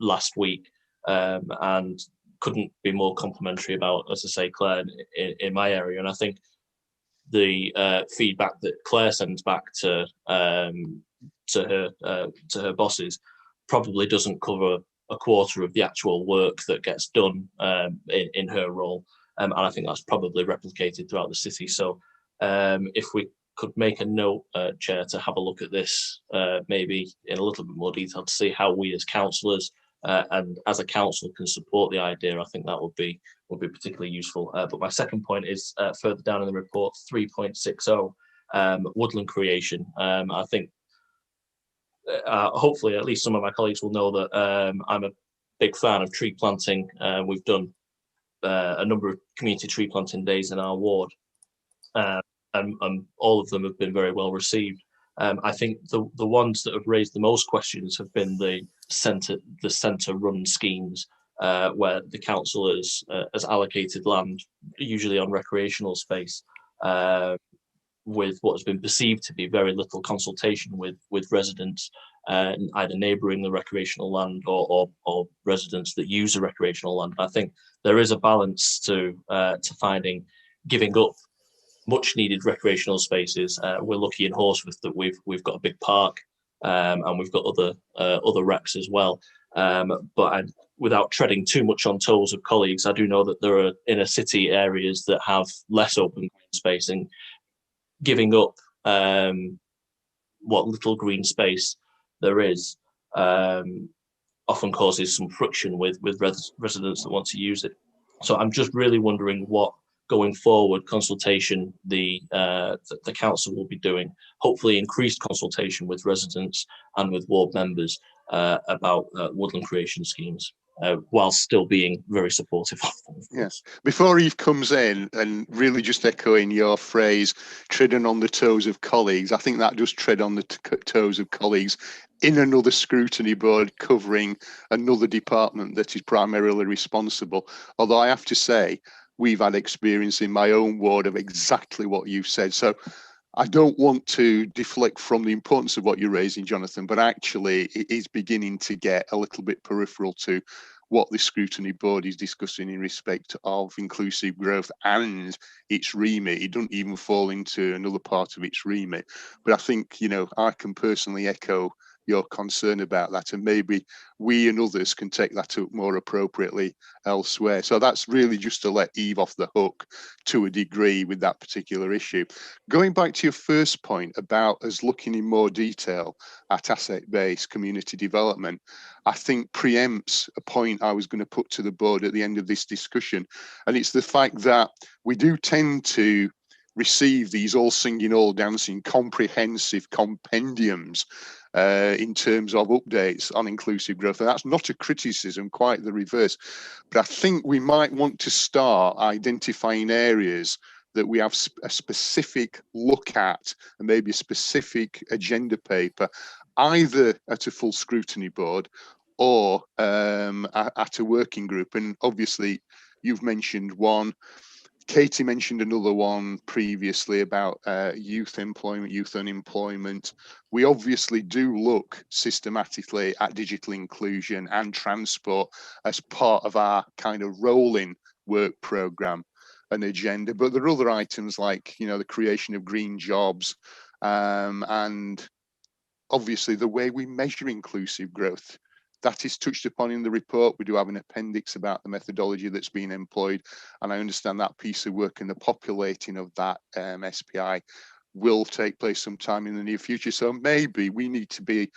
last week, and couldn't be more complimentary about, as I say, Claire in my area. And I think the feedback that Claire sends back to her bosses probably doesn't cover a quarter of the actual work that gets done in her role. And I think that's probably replicated throughout the city. So if we could make a note, Chair, to have a look at this, maybe in a little bit more detail, to see how we as councillors and as a council can support the idea, I think that would be particularly useful. But my second point is further down in the report, 3.60, woodland creation. I think hopefully at least some of my colleagues will know that I'm a big fan of tree planting. We've done a number of community tree planting days in our ward, and all of them have been very well received. I think the ones that have raised the most questions have been the centre run schemes, where the council has allocated land, usually on recreational space, with what has been perceived to be very little consultation with residents, either neighbouring the recreational land or residents that use the recreational land. I think there is a balance to finding giving up much needed recreational spaces. We're lucky in Horsforth that we've got a big park, and we've got other recs as well. But without treading too much on toes of colleagues, I do know that there are inner city areas that have less open green space, and giving up what little green space there is often causes some friction with residents that want to use it. So I'm just really wondering what, going forward, consultation the council will be doing, hopefully increased consultation with residents and with ward members about woodland creation schemes, while still being very supportive of them. Yes. Before Eve comes in, and really just echoing your phrase, treading on the toes of colleagues, I think that does tread on the toes of colleagues in another scrutiny board covering another department that is primarily responsible. Although I have to say, we've had experience in my own ward of exactly what you've said. So I don't want to deflect from the importance of what you're raising, Jonathan, but actually it is beginning to get a little bit peripheral to what the scrutiny board is discussing in respect of inclusive growth and its remit. It doesn't even fall into another part of its remit. But I think, you know, I can personally echo your concern about that, and maybe we and others can take that up more appropriately elsewhere. So that's really just to let Eve off the hook to a degree with that particular issue. Going back to your first point about us looking in more detail at asset-based community development, I think preempts a point I was going to put to the board at the end of this discussion, and it's the fact that we do tend to receive these all singing, all dancing, comprehensive compendiums in terms of updates on inclusive growth. And that's not a criticism, quite the reverse. But I think we might want to start identifying areas that we have a specific look at, and maybe a specific agenda paper, either at a full scrutiny board or at a working group. And obviously, you've mentioned one. Katie mentioned another one previously about youth employment, youth unemployment. We obviously do look systematically at digital inclusion and transport as part of our kind of rolling work programme and agenda. But there are other items like, you know, the creation of green jobs, and obviously the way we measure inclusive growth. That is touched upon in the report. We do have an appendix about the methodology that's been employed, and I understand that piece of work and the populating of that SPI will take place sometime in the near future. So maybe we need to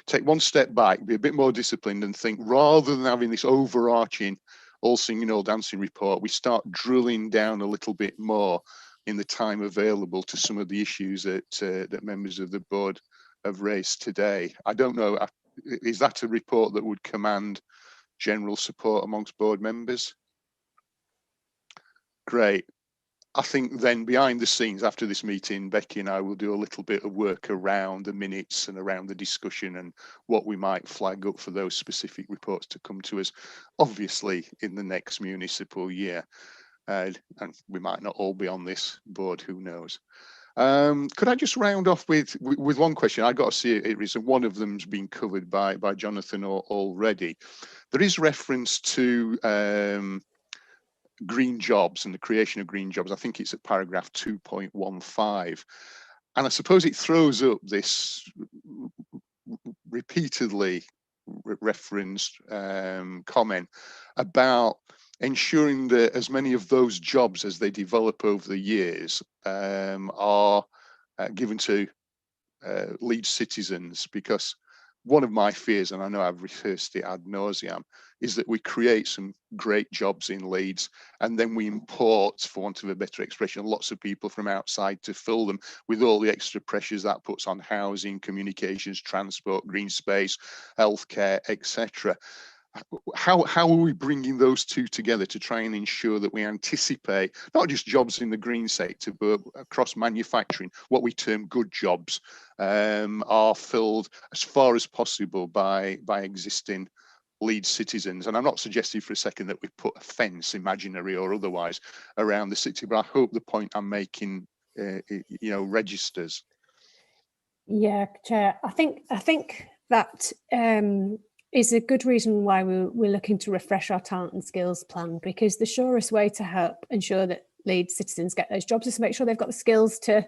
take one step back, be a bit more disciplined, and think, rather than having this overarching all singing, all dancing report, we start drilling down a little bit more in the time available to some of the issues that members of the board have raised today. I don't know. Is that a report that would command general support amongst board members? Great. I think then behind the scenes after this meeting, Becky and I will do a little bit of work around the minutes and around the discussion and what we might flag up for those specific reports to come to us, obviously in the next municipal year. And we might not all be on this board, who knows. Could I just round off with one question? I got to see it. One of them's been covered by Jonathan already. There is reference to green jobs and the creation of green jobs. I think it's at paragraph 2.15, and I suppose it throws up this repeatedly referenced comment about ensuring that as many of those jobs as they develop over the years are given to Leeds citizens, because one of my fears, and I know I've rehearsed it ad nauseam, is that we create some great jobs in Leeds and then we import, for want of a better expression, lots of people from outside to fill them with all the extra pressures that puts on housing, communications, transport, green space, healthcare, etc. How are we bringing those two together to try and ensure that we anticipate not just jobs in the green sector, but across manufacturing, what we term good jobs, are filled as far as possible by existing Leeds citizens. And I'm not suggesting for a second that we put a fence, imaginary or otherwise, around the city, but I hope the point I'm making, registers. Yeah, Chair. I think that is a good reason why we're looking to refresh our talent and skills plan, because the surest way to help ensure that Leeds citizens get those jobs is to make sure they've got the skills to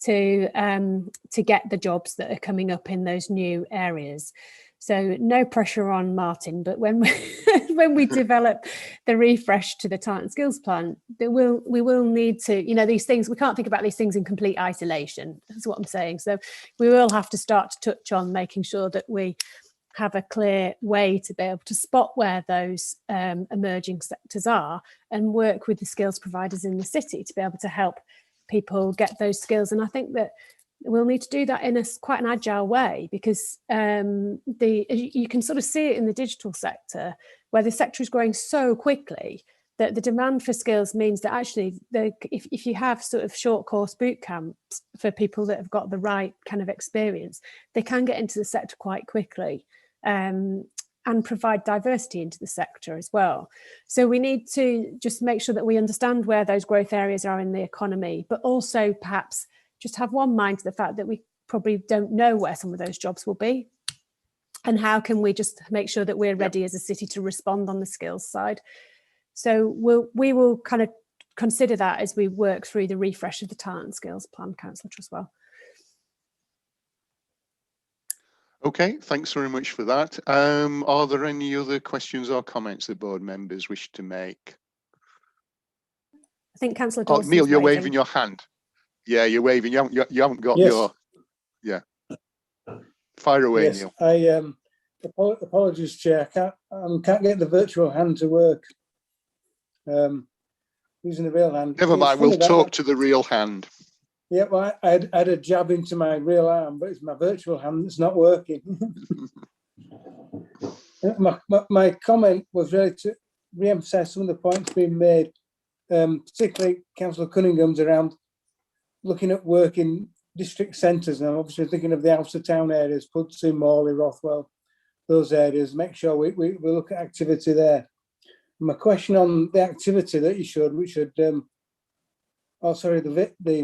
get the jobs that are coming up in those new areas. So no pressure on Martin, but when we develop the refresh to the talent and skills plan, we will need to, these things, we can't think about these things in complete isolation. That's what I'm saying. So we will have to start to touch on making sure that we have a clear way to be able to spot where those emerging sectors are and work with the skills providers in the city to be able to help people get those skills. And I think that we'll need to do that in quite an agile way, because you can sort of see it in the digital sector, where the sector is growing so quickly that the demand for skills means that actually if you have sort of short course boot camps for people that have got the right kind of experience, they can get into the sector quite quickly and provide diversity into the sector as well. So we need to just make sure that we understand where those growth areas are in the economy, but also perhaps just have one mind to the fact that we probably don't know where some of those jobs will be, and how can we just make sure that we're ready as a city to respond on the skills side. So we will kind of consider that as we work through the refresh of the talent and skills plan, Councillor Truswell. Okay, thanks very much for that. Are there any other questions or comments that board members wish to make? I think Councillor Dawson's Neil, you're waving your hand. Yeah, you're waving. You haven't got your. Yeah. Fire away, yes, Neil. I apologies, Chair. I can't get the virtual hand to work. Using the real hand. Never mind. We'll talk to the real hand. Yeah, well, I had a jab into my real arm, but it's my virtual hand that's not working. my comment was really to re-emphasise some of the points being made, particularly Councillor Cunningham's around looking at work in district centres. And I'm obviously thinking of the outer town areas, Pudsey, Morley, Rothwell, those areas. Make sure we look at activity there. My question on the activity that you showed, which had, the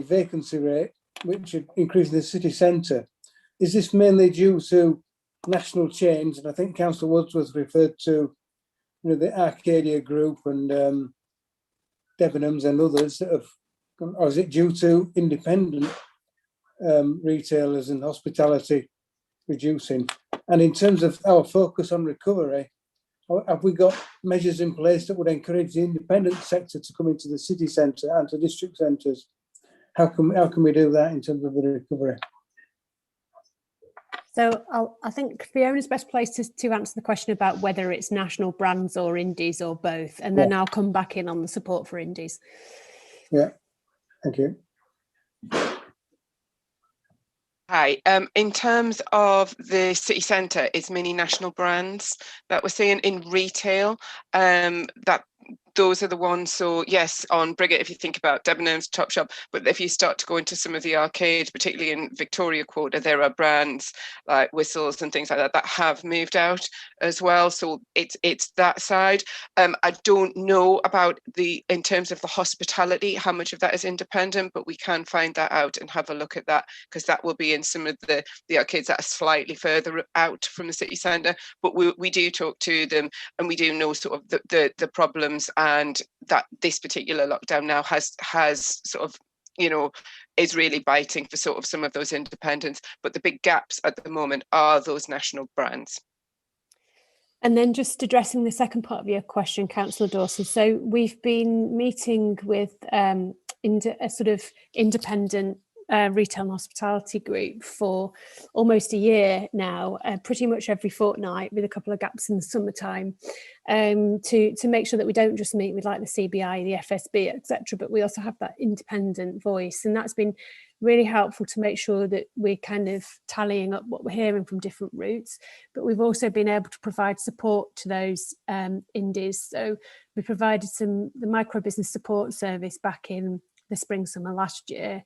vacancy rate, which had increased in the city centre, is this mainly due to national change? And I think Councillor Wordsworth referred to, the Arcadia Group and Debenhams and others that have, or is it due to independent retailers and hospitality reducing? And in terms of our focus on recovery, have we got measures in place that would encourage the independent sector to come into the city centre and to district centres? How can we do that in terms of the recovery? So I think Fiona's best place to answer the question about whether it's national brands or indies or both, and then I'll come back in on the support for indies. Yeah, thank you. Hi, in terms of the city centre, it's many national brands that we're seeing in retail, that those are the ones. So yes, on Briggate, if you think about Debenhams, Topshop, but if you start to go into some of the arcades, particularly in Victoria Quarter, there are brands like Whistles and things like that that have moved out as well. So it's that side. I don't know about in terms of the hospitality, how much of that is independent, but we can find that out and have a look at that, because that will be in some of the arcades that are slightly further out from the city centre. But we do talk to them, and we do know sort of the problems, and that this particular lockdown now has sort of, is really biting for sort of some of those independents. But the big gaps at the moment are those national brands. And then just addressing the second part of your question, Councillor Dawson. So we've been meeting with a sort of independent retail and hospitality group for almost a year now, pretty much every fortnight, with a couple of gaps in the summertime, to make sure that we don't just meet with like the CBI, the FSB, etc., but we also have that independent voice. And that's been really helpful to make sure that we're kind of tallying up what we're hearing from different routes, but we've also been able to provide support to those indies. So we provided the micro business support service back in the spring, summer last year.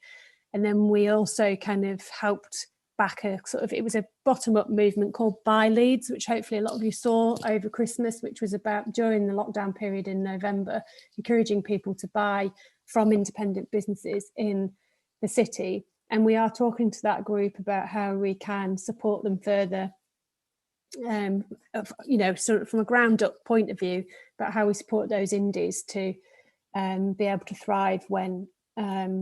And then we also kind of helped back a sort of, it was a bottom-up movement called Buy Leeds, which hopefully a lot of you saw over Christmas, which was about during the lockdown period in November, encouraging people to buy from independent businesses in the city. And we are talking to that group about how we can support them further, you know, sort of from a ground up point of view, about how we support those indies to be able to thrive when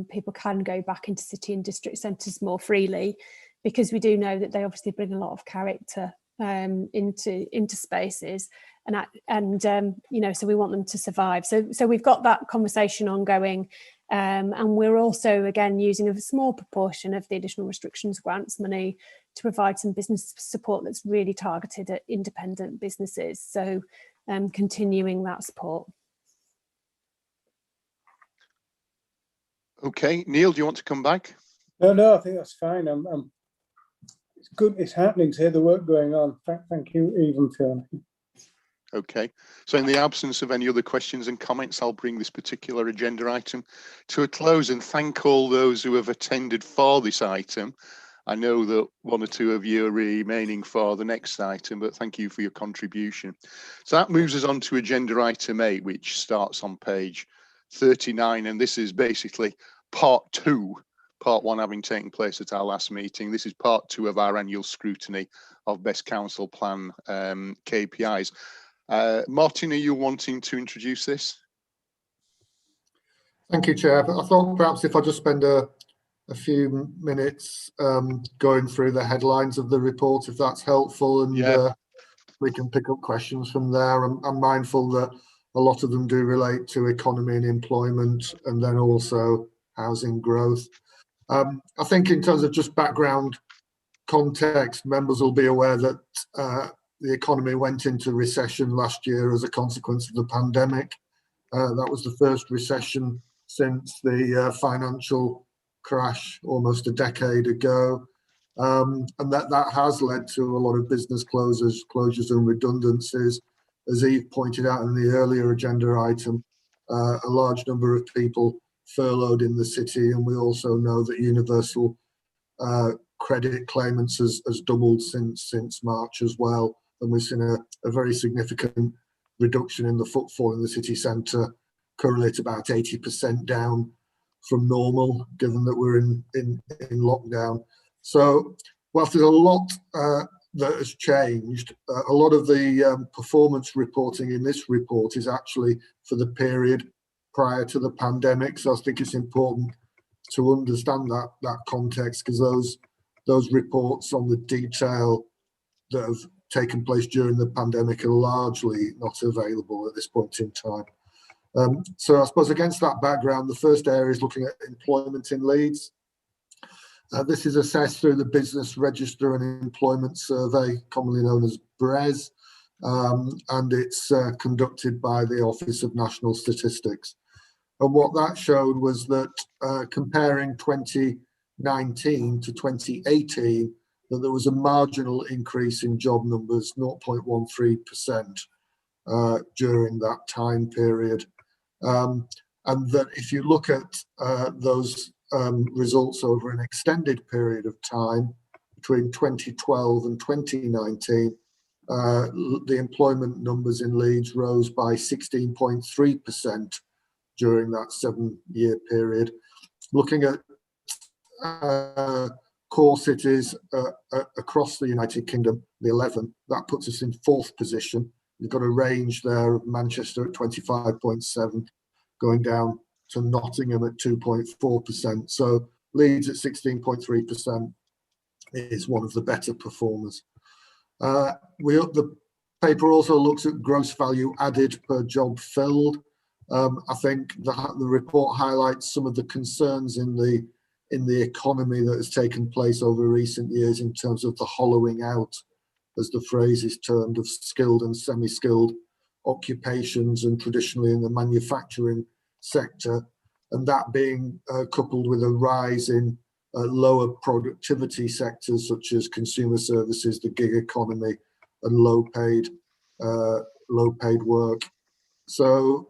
people can go back into city and district centres more freely, because we do know that they obviously bring a lot of character into spaces, and you know, so we want them to survive. So we've got that conversation ongoing, and we're also again using a small proportion of the additional restrictions grants money to provide some business support that's really targeted at independent businesses. So continuing that support. Okay, Neil, do you want to come back? No, I think that's fine. It's good. It's happening to hear the work going on. Thank you, Eve and Fiona. Okay, so in the absence of any other questions and comments, I'll bring this particular agenda item to a close and thank all those who have attended for this item. I know that one or two of you are remaining for the next item, but thank you for your contribution. So that moves us on to agenda item 8, which starts on page 39, and this is basically part 2, part 1 having taken place at our last meeting. This is part 2 of our annual scrutiny of Best Council Plan KPIs. Martin, are you wanting to introduce this? Thank you, Chair. I thought perhaps if I just spend a few minutes going through the headlines of the report, if that's helpful, and we can pick up questions from there. I'm mindful that a lot of them do relate to economy and employment, and then also housing growth. I think in terms of just background context, members will be aware that the economy went into recession last year as a consequence of the pandemic. That was the first recession since the financial crash almost a decade ago. And that has led to a lot of business closures and redundancies. As Eve pointed out in the earlier agenda item, a large number of people furloughed in the city, and we also know that universal credit claimants has doubled since March as well, and we've seen a very significant reduction in the footfall in the city centre, currently at about 80% down from normal, given that we're in lockdown. So whilst there's a lot that has changed, a lot of the performance reporting in this report is actually for the period prior to the pandemic. So I think it's important to understand that context, because those reports on the detail that have taken place during the pandemic are largely not available at this point in time. So I suppose against that background, the first area is looking at employment in Leeds. This is assessed through the Business Register and Employment Survey, commonly known as BRES, and it's conducted by the Office of National Statistics. And what that showed was that comparing 2019 to 2018, that there was a marginal increase in job numbers, 0.13% during that time period. And that if you look at those results over an extended period of time, between 2012 and 2019, the employment numbers in Leeds rose by 16.3% during that 7-year period. Looking at core cities across the United Kingdom, the 11, that puts us in 4th position. You've got a range there of Manchester at 25.7, going down to Nottingham at 2.4%. So Leeds at 16.3% is one of the better performers. The paper also looks at gross value added per job filled. I think the report highlights some of the concerns in the economy that has taken place over recent years in terms of the hollowing out, as the phrase is termed, of skilled and semi-skilled occupations, and traditionally in the manufacturing sector, and that being coupled with a rise in lower productivity sectors such as consumer services, the gig economy, and low-paid work. So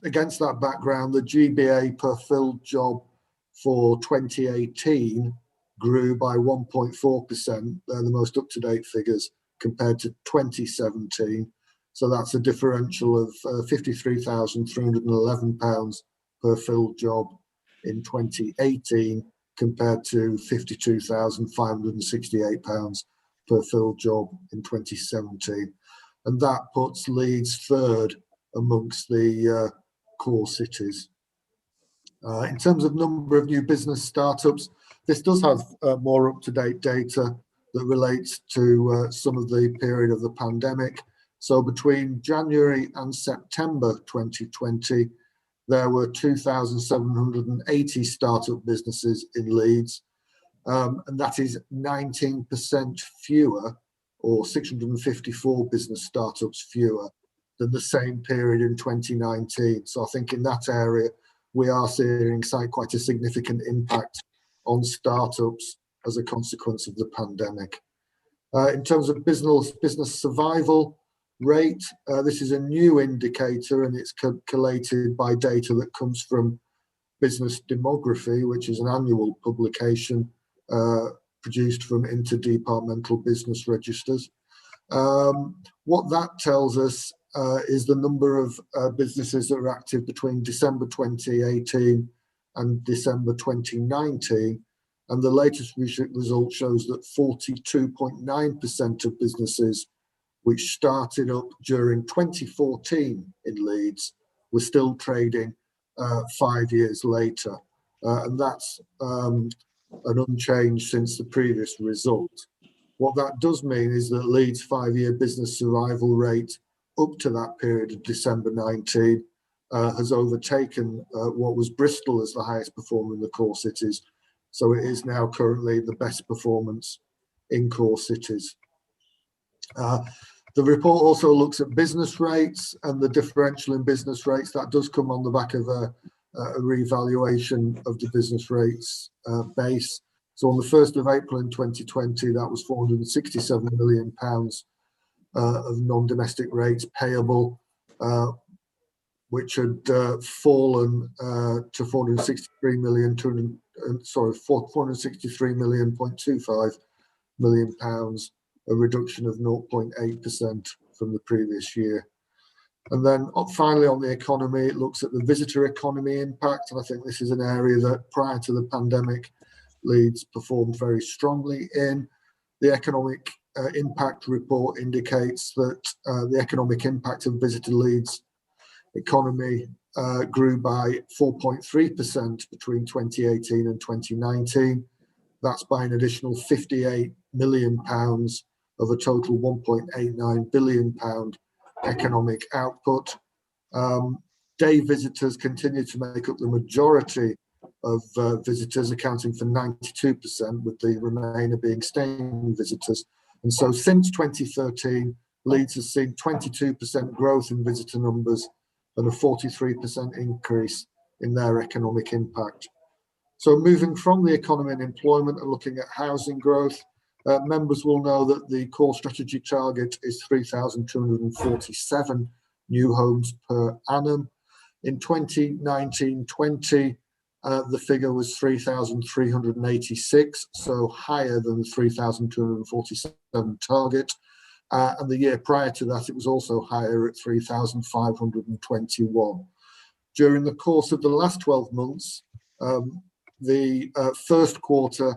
against that background, the GBA per filled job for 2018 grew by 1.4%. They're the most up-to-date figures compared to 2017. So that's a differential of £53,311 per filled job in 2018 compared to £52,568 per filled job in 2017. And that puts Leeds third amongst the core cities. In terms of number of new business startups, this does have more up-to-date data that relates to some of the period of the pandemic. So between January and September 2020, there were 2,780 startup businesses in Leeds, and that is 19% fewer, or 654 business startups fewer than the same period in 2019. So I think in that area, we are seeing quite a significant impact on startups as a consequence of the pandemic. In terms of business survival rate, this is a new indicator, and it's collated by data that comes from Business Demography, which is an annual publication produced from interdepartmental business registers. What that tells us is the number of businesses that are active between December 2018 and December 2019. And the latest result shows that 42.9% of businesses which started up during 2014 in Leeds were still trading 5 years later. And that's an unchanged since the previous result. What that does mean is that Leeds' 5-year business survival rate up to that period of December 19 has overtaken what was Bristol as the highest performer in the core cities. So it is now currently the best performance in core cities. The report also looks at business rates and the differential in business rates. That does come on the back of a revaluation of the business rates base. So on the 1st of April in 2020, that was £467 million of non-domestic rates payable, which had fallen to 463.25 million pounds, a reduction of 0.8% from the previous year. And then finally on the economy, it looks at the visitor economy impact. And I think this is an area that prior to the pandemic, Leeds performed very strongly in. The economic impact report indicates that the economic impact of Visitor Leeds economy grew by 4.3% between 2018 and 2019. That's by an additional £58 million of a total £1.89 billion economic output. Day visitors continue to make up the majority of visitors, accounting for 92%, with the remainder being staying visitors. And so since 2013, Leeds has seen 22% growth in visitor numbers and a 43% increase in their economic impact. So moving from the economy and employment and looking at housing growth, members will know that the core strategy target is 3,247 new homes per annum. In 2019-20, the figure was 3,386, so higher than the 3,247 target. And the year prior to that, it was also higher at 3,521. During the course of the last 12 months, the first quarter,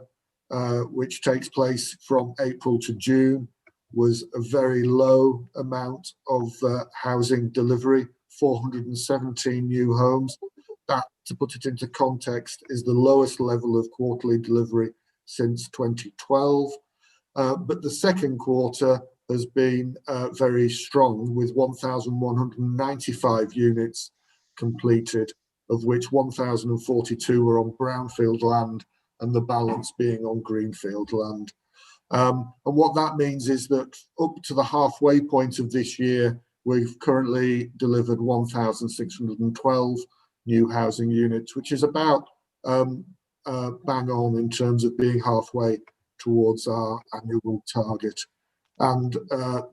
which takes place from April to June, was a very low amount of housing delivery, 417 new homes. That, to put it into context, is the lowest level of quarterly delivery since 2012. But the second quarter has been very strong, with 1,195 units completed, of which 1,042 were on brownfield land and the balance being on greenfield land. And what that means is that up to the halfway point of this year, we've currently delivered 1,612 new housing units, which is about bang on in terms of being halfway towards our annual target. And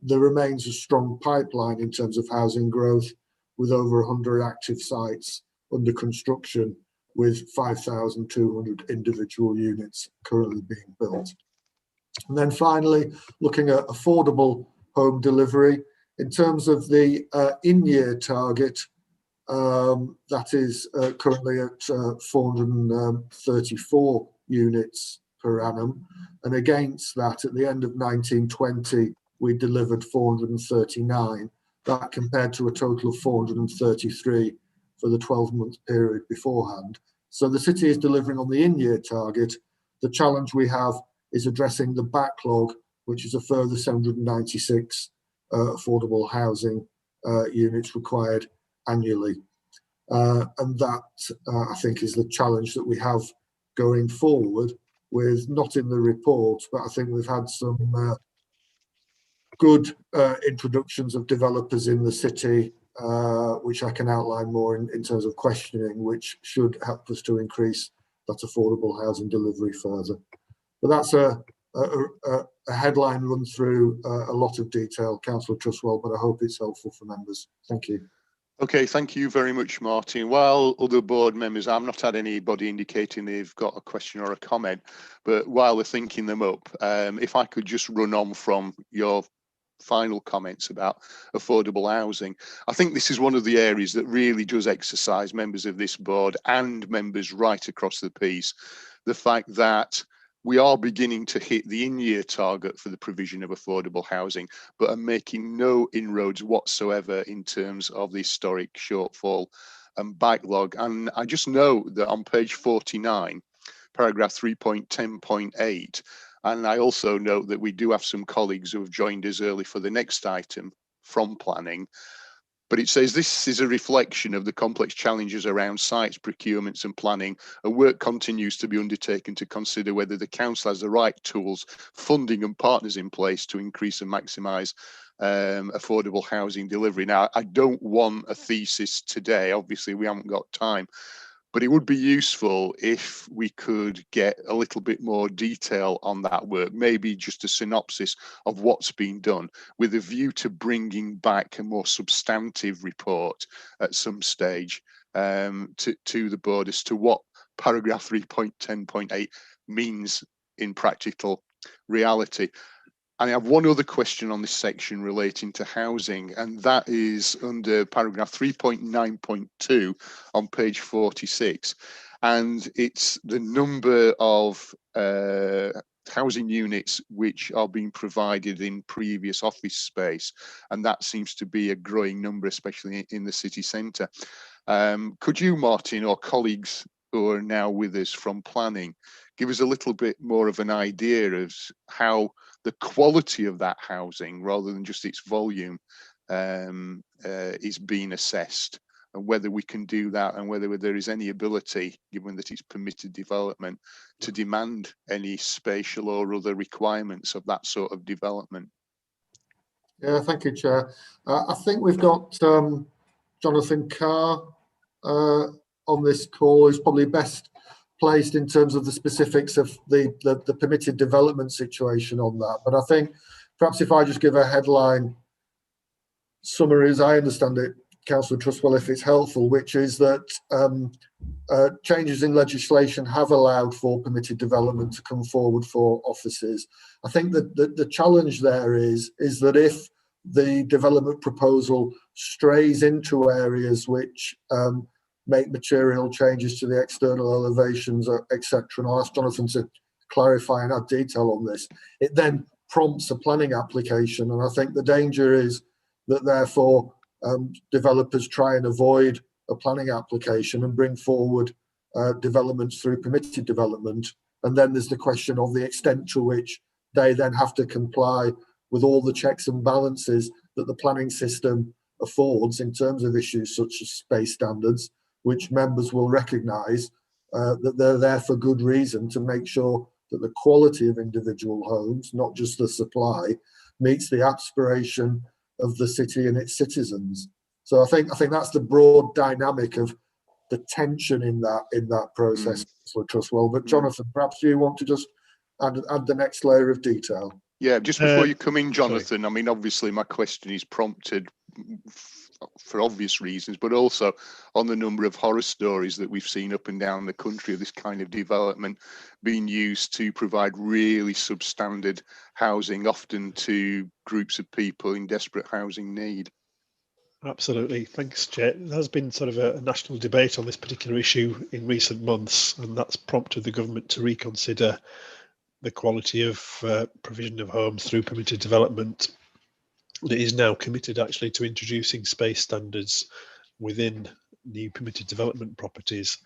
there remains a strong pipeline in terms of housing growth, with over 100 active sites under construction with 5,200 individual units currently being built. And then finally, looking at affordable home delivery, in terms of the in-year target, that is currently at 434 units per annum. And against that, at the end of 1920, we delivered 439. That compared to a total of 433 for the 12-month period beforehand. So the city is delivering on the in-year target. The challenge we have is addressing the backlog, which is a further 796 affordable housing units required annually. And that, I think, is the challenge that we have going forward, with not in the report, but I think we've had some good introductions of developers in the city, which I can outline more in terms of questioning, which should help us to increase that affordable housing delivery further. But that's a headline run through a lot of detail, Councillor Trustwell, but I hope it's helpful for members. Thank you. Okay, thank you very much, Martin. While other board members, I've not had anybody indicating they've got a question or a comment, but while they're thinking them up, if I could just run on from your final comments about affordable housing. I think this is one of the areas that really does exercise members of this board and members right across the piece. The fact that we are beginning to hit the in-year target for the provision of affordable housing, but are making no inroads whatsoever in terms of the historic shortfall and backlog. And I just know that on page 49, paragraph 3.10.8, and I also note that we do have some colleagues who have joined us early for the next item from planning. But it says this is a reflection of the complex challenges around sites, procurements and planning, and work continues to be undertaken to consider whether the council has the right tools, funding and partners in place to increase and maximise affordable housing delivery. Now, I don't want a thesis today, obviously we haven't got time, but it would be useful if we could get a little bit more detail on that work, maybe just a synopsis of what's been done, with a view to bringing back a more substantive report at some stage to the board as to what paragraph 3.10.8 means in practical reality. And I have one other question on this section relating to housing, and that is under paragraph 3.9.2 on page 46. And it's the number of housing units which are being provided in previous office space. And that seems to be a growing number, especially in the city centre. Could you, Martin, or colleagues who are now with us from planning, give us a little bit more of an idea of how the quality of that housing, rather than just its volume, is being assessed, and whether we can do that, and whether there is any ability, given that it's permitted development, to demand any spatial or other requirements of that sort of development? Yeah, thank you, Chair. I think we've got Jonathan Carr on this call, who's probably best placed in terms of the specifics of the permitted development situation on that. But I think perhaps if I just give a headline summary, as I understand it, Councillor Trustwell, if it's helpful, which is that changes in legislation have allowed for permitted development to come forward for offices. I think that the challenge there is that if the development proposal strays into areas which make material changes to the external elevations, etc. And I'll ask Jonathan to clarify and add detail on this. It then prompts a planning application, and I think the danger is that therefore developers try and avoid a planning application and bring forward developments through permitted development. And then there's the question of the extent to which they then have to comply with all the checks and balances that the planning system affords in terms of issues such as space standards, which members will recognise that they're there for good reason, to make sure that the quality of individual homes, not just the supply, meets the aspiration of the city and its citizens. So I think that's the broad dynamic of the tension in that process, for Trustwell. But Jonathan, perhaps you want to just add the next layer of detail. Yeah, just before you come in, Jonathan, I mean, obviously my question is prompted for obvious reasons, but also on the number of horror stories that we've seen up and down the country of this kind of development being used to provide really substandard housing, often to groups of people in desperate housing need. Absolutely. Thanks, Chair. There has been sort of a national debate on this particular issue in recent months, and that's prompted the government to reconsider the quality of provision of homes through permitted development. It is now committed actually to introducing space standards within new permitted development properties.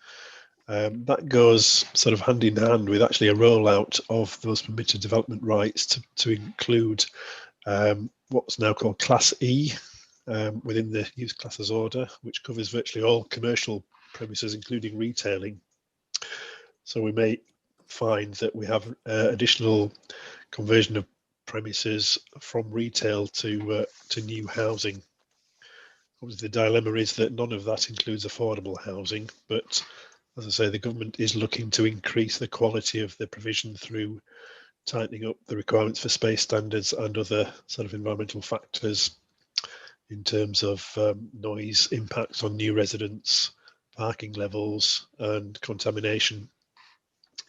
That goes sort of hand in hand with actually a rollout of those permitted development rights to include what's now called Class E within the use classes order, which covers virtually all commercial premises, including retailing. So we may find that we have additional conversion of premises from retail to new housing. Obviously, the dilemma is that none of that includes affordable housing, but as I say, the government is looking to increase the quality of the provision through tightening up the requirements for space standards and other sort of environmental factors in terms of noise impacts on new residents, parking levels, and contamination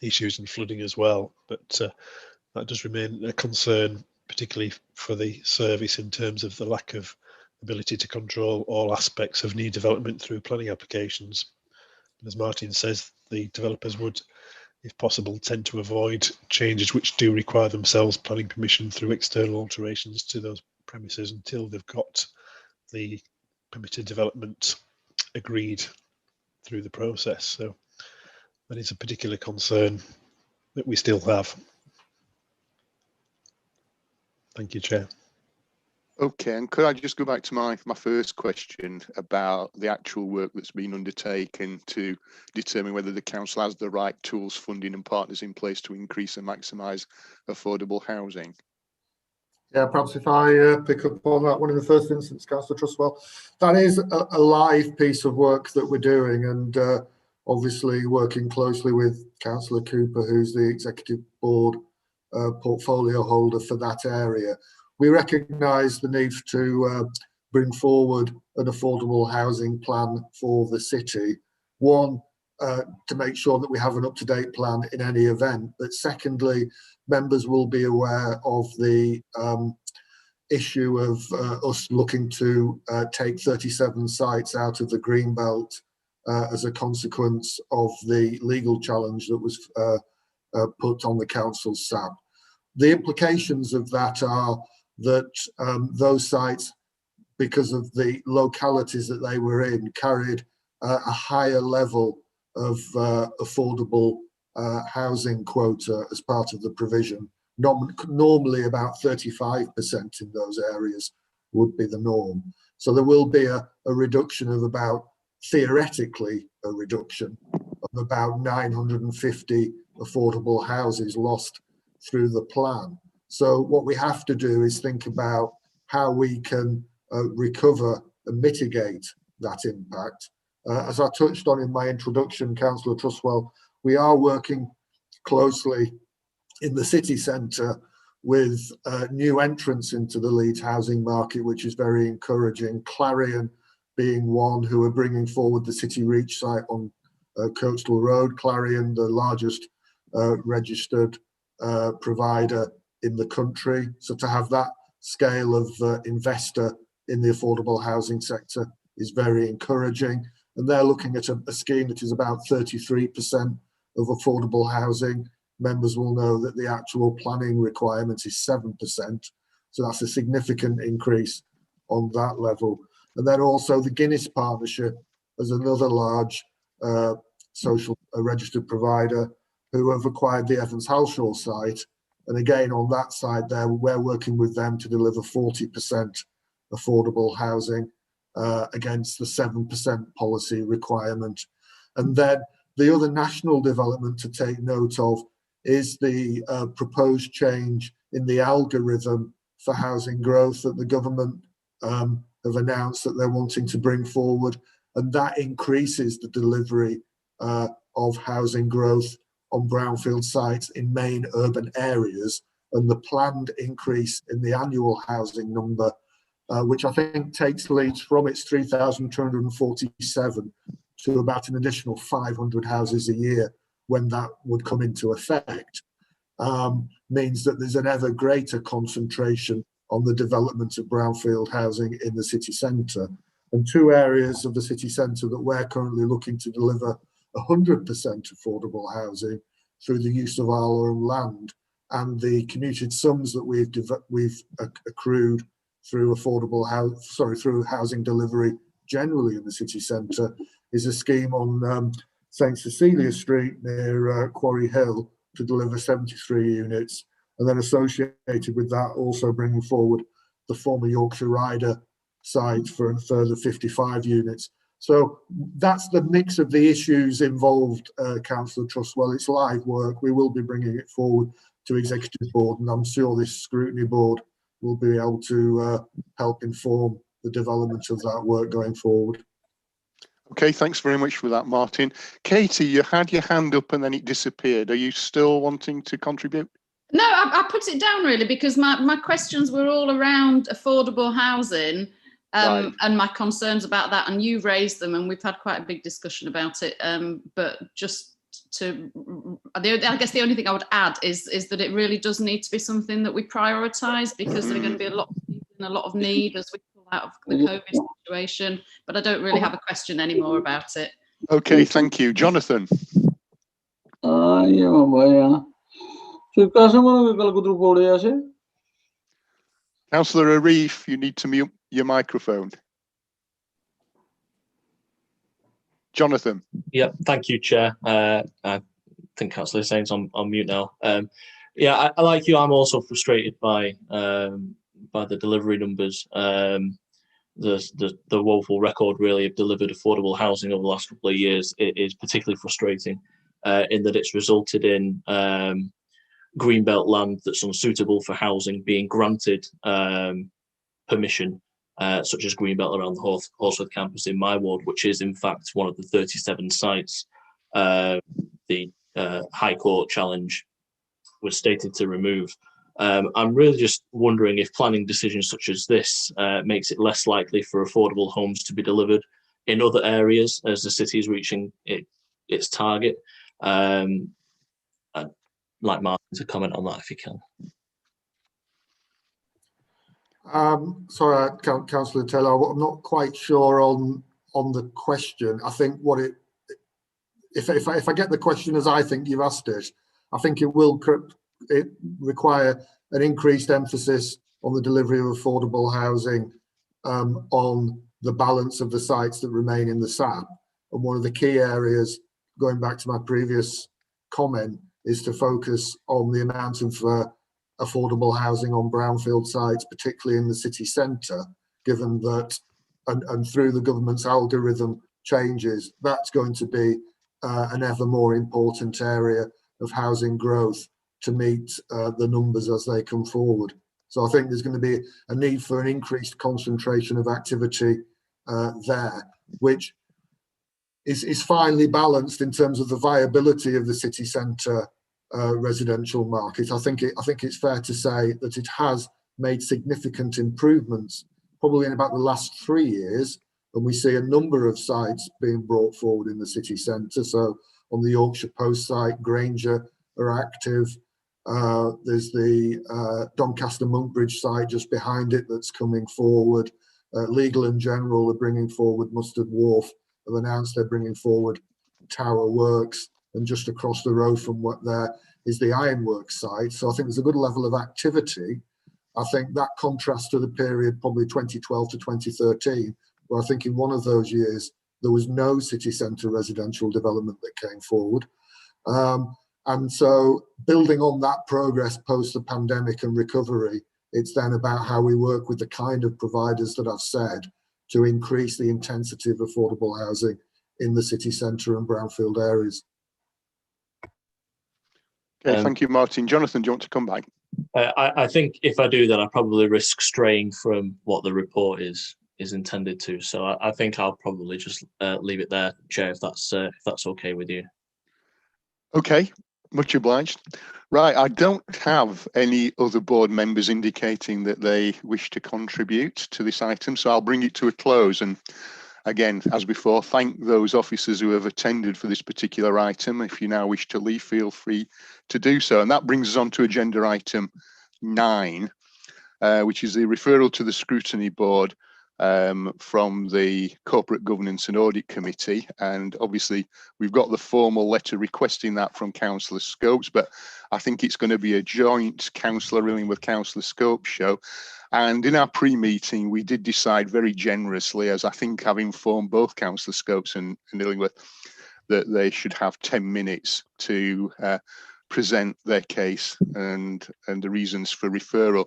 issues and flooding as well. But that does remain a concern, particularly for the service in terms of the lack of ability to control all aspects of new development through planning applications. And as Martin says, the developers would, if possible, tend to avoid changes which do require themselves planning permission through external alterations to those premises until they've got the permitted development agreed through the process. So that is a particular concern that we still have. Thank you, Chair. Okay, and could I just go back to my first question about the actual work that's been undertaken to determine whether the council has the right tools, funding and partners in place to increase and maximise affordable housing? Yeah, perhaps if I pick up on that one in the first instance, Councillor Trustwell. That is a live piece of work that we're doing, and obviously working closely with Councillor Cooper, who's the Executive Board portfolio holder for that area. We recognise the need to bring forward an affordable housing plan for the city. One, to make sure that we have an up-to-date plan in any event, but secondly, members will be aware of the issue of us looking to take 37 sites out of the Greenbelt as a consequence of the legal challenge that was put on the council's SAP. The implications of that are that those sites, because of the localities that they were in, carried a higher level of affordable housing quota as part of the provision. Normally about 35% in those areas would be the norm. So there will be a reduction of about, theoretically, a reduction of about 950 affordable houses lost through the plan. So what we have to do is think about how we can recover and mitigate that impact. As I touched on in my introduction, Councillor Trustwell, we are working closely in the city centre with new entrants into the Leeds housing market, which is very encouraging. Clarion being one, who are bringing forward the City Reach site on Coastal Road. Clarion, the largest registered provider in the country. So to have that scale of investor in the affordable housing sector is very encouraging. And they're looking at a scheme that is about 33% of affordable housing. Members will know that the actual planning requirement is 7%. So that's a significant increase on that level. And then also the Guinness Partnership as another large social registered provider who have acquired the Evans Halshaw site. And again, on that side there, we're working with them to deliver 40% affordable housing against the 7% policy requirement. And then the other national development to take note of is the proposed change in the algorithm for housing growth that the government have announced that they're wanting to bring forward. And that increases the delivery of housing growth on brownfield sites in main urban areas and the planned increase in the annual housing number, which I think takes Leeds from its 3,247 to about an additional 500 houses a year when that would come into effect, means that there's an ever greater concentration on the development of brownfield housing in the city centre. And two areas of the city centre that we're currently looking to deliver 100% affordable housing through the use of our own land and the commuted sums that we've accrued through through housing delivery generally in the city centre, is a scheme on St Cecilia Street near Quarry Hill to deliver 73 units, and then associated with that also bringing forward the former Yorkshire Ryder site for a further 55 units. So that's the mix of the issues involved, Councillor Trustwell. It's live work. We will be bringing it forward to Executive Board, and I'm sure this Scrutiny Board will be able to help inform the development of that work going forward. Okay, thanks very much for that, Martin. Katie, you had your hand up and then it disappeared. Are you still wanting to contribute? No, I put it down really because my questions were all around affordable housing Right. and my concerns about that, and you raised them, and we've had quite a big discussion about it. But just to, I guess the only thing I would add is that it really does need to be something that we prioritise, because there are going to be a lot of people in a lot of need as we pull out of the COVID situation. But I don't really have a question anymore about it. Okay, thank you. Jonathan. Councillor Arif, you need to mute your microphone. Jonathan. Yeah, thank you, Chair. I think Councillor Saints on mute now. Yeah, I like you. I'm also frustrated by the delivery numbers. The woeful record really of delivered affordable housing over the last couple of years is particularly frustrating in that it's resulted in greenbelt land that's unsuitable for housing being granted permission, such as greenbelt around the Horsforth campus in my ward, which is in fact one of the 37 sites the High Court challenge was stated to remove. I'm really just wondering if planning decisions such as this makes it less likely for affordable homes to be delivered in other areas as the city is reaching its target. I'd like Martin to comment on that if he can. Sorry, Councillor Taylor, I'm not quite sure on the question. I think if I get the question as I think you've asked it, I think it will require an increased emphasis on the delivery of affordable housing on the balance of the sites that remain in the SAP. And one of the key areas, going back to my previous comment, is to focus on the amount of affordable housing on brownfield sites, particularly in the city centre, given that, and through the government's algorithm changes, that's going to be an ever more important area of housing growth to meet the numbers as they come forward. So I think there's going to be a need for an increased concentration of activity there, which is finely balanced in terms of the viability of the city centre residential market. I think it's fair to say that it has made significant improvements, probably in about the last 3 years, and we see a number of sites being brought forward in the city centre. So on the Yorkshire Post site, Granger are active. There's the Doncaster Monkbridge site just behind it that's coming forward. Legal and General are bringing forward Mustard Wharf, have announced they're bringing forward Tower Works, and just across the road from what there is the Ironworks site. So I think there's a good level of activity. I think that contrasts to the period probably 2012 to 2013, where I think in one of those years there was no city centre residential development that came forward. And so building on that progress post the pandemic and recovery, it's then about how we work with the kind of providers that I've said to increase the intensity of affordable housing in the city centre and brownfield areas. Okay, thank you, Martin. Jonathan, do you want to come back? I think if I do that, I probably risk straying from what the report is intended to. So I think I'll probably just leave it there, Chair, if that's okay with you. Okay. Much obliged. Right, I don't have any other board members indicating that they wish to contribute to this item, so I'll bring it to a close. And again, as before, thank those officers who have attended for this particular item. If you now wish to leave, feel free to do so. And that brings us on to agenda item 9, which is the referral to the Scrutiny Board from the Corporate Governance and Audit Committee. And obviously we've got the formal letter requesting that from Councillor Scopes, but I think it's going to be a joint Councillor Illingworth, Councillor Scopes show. And in our pre-meeting, we did decide very generously, as I think I've informed both Councillor Scopes and Illingworth, that they should have 10 minutes to present their case and the reasons for referral.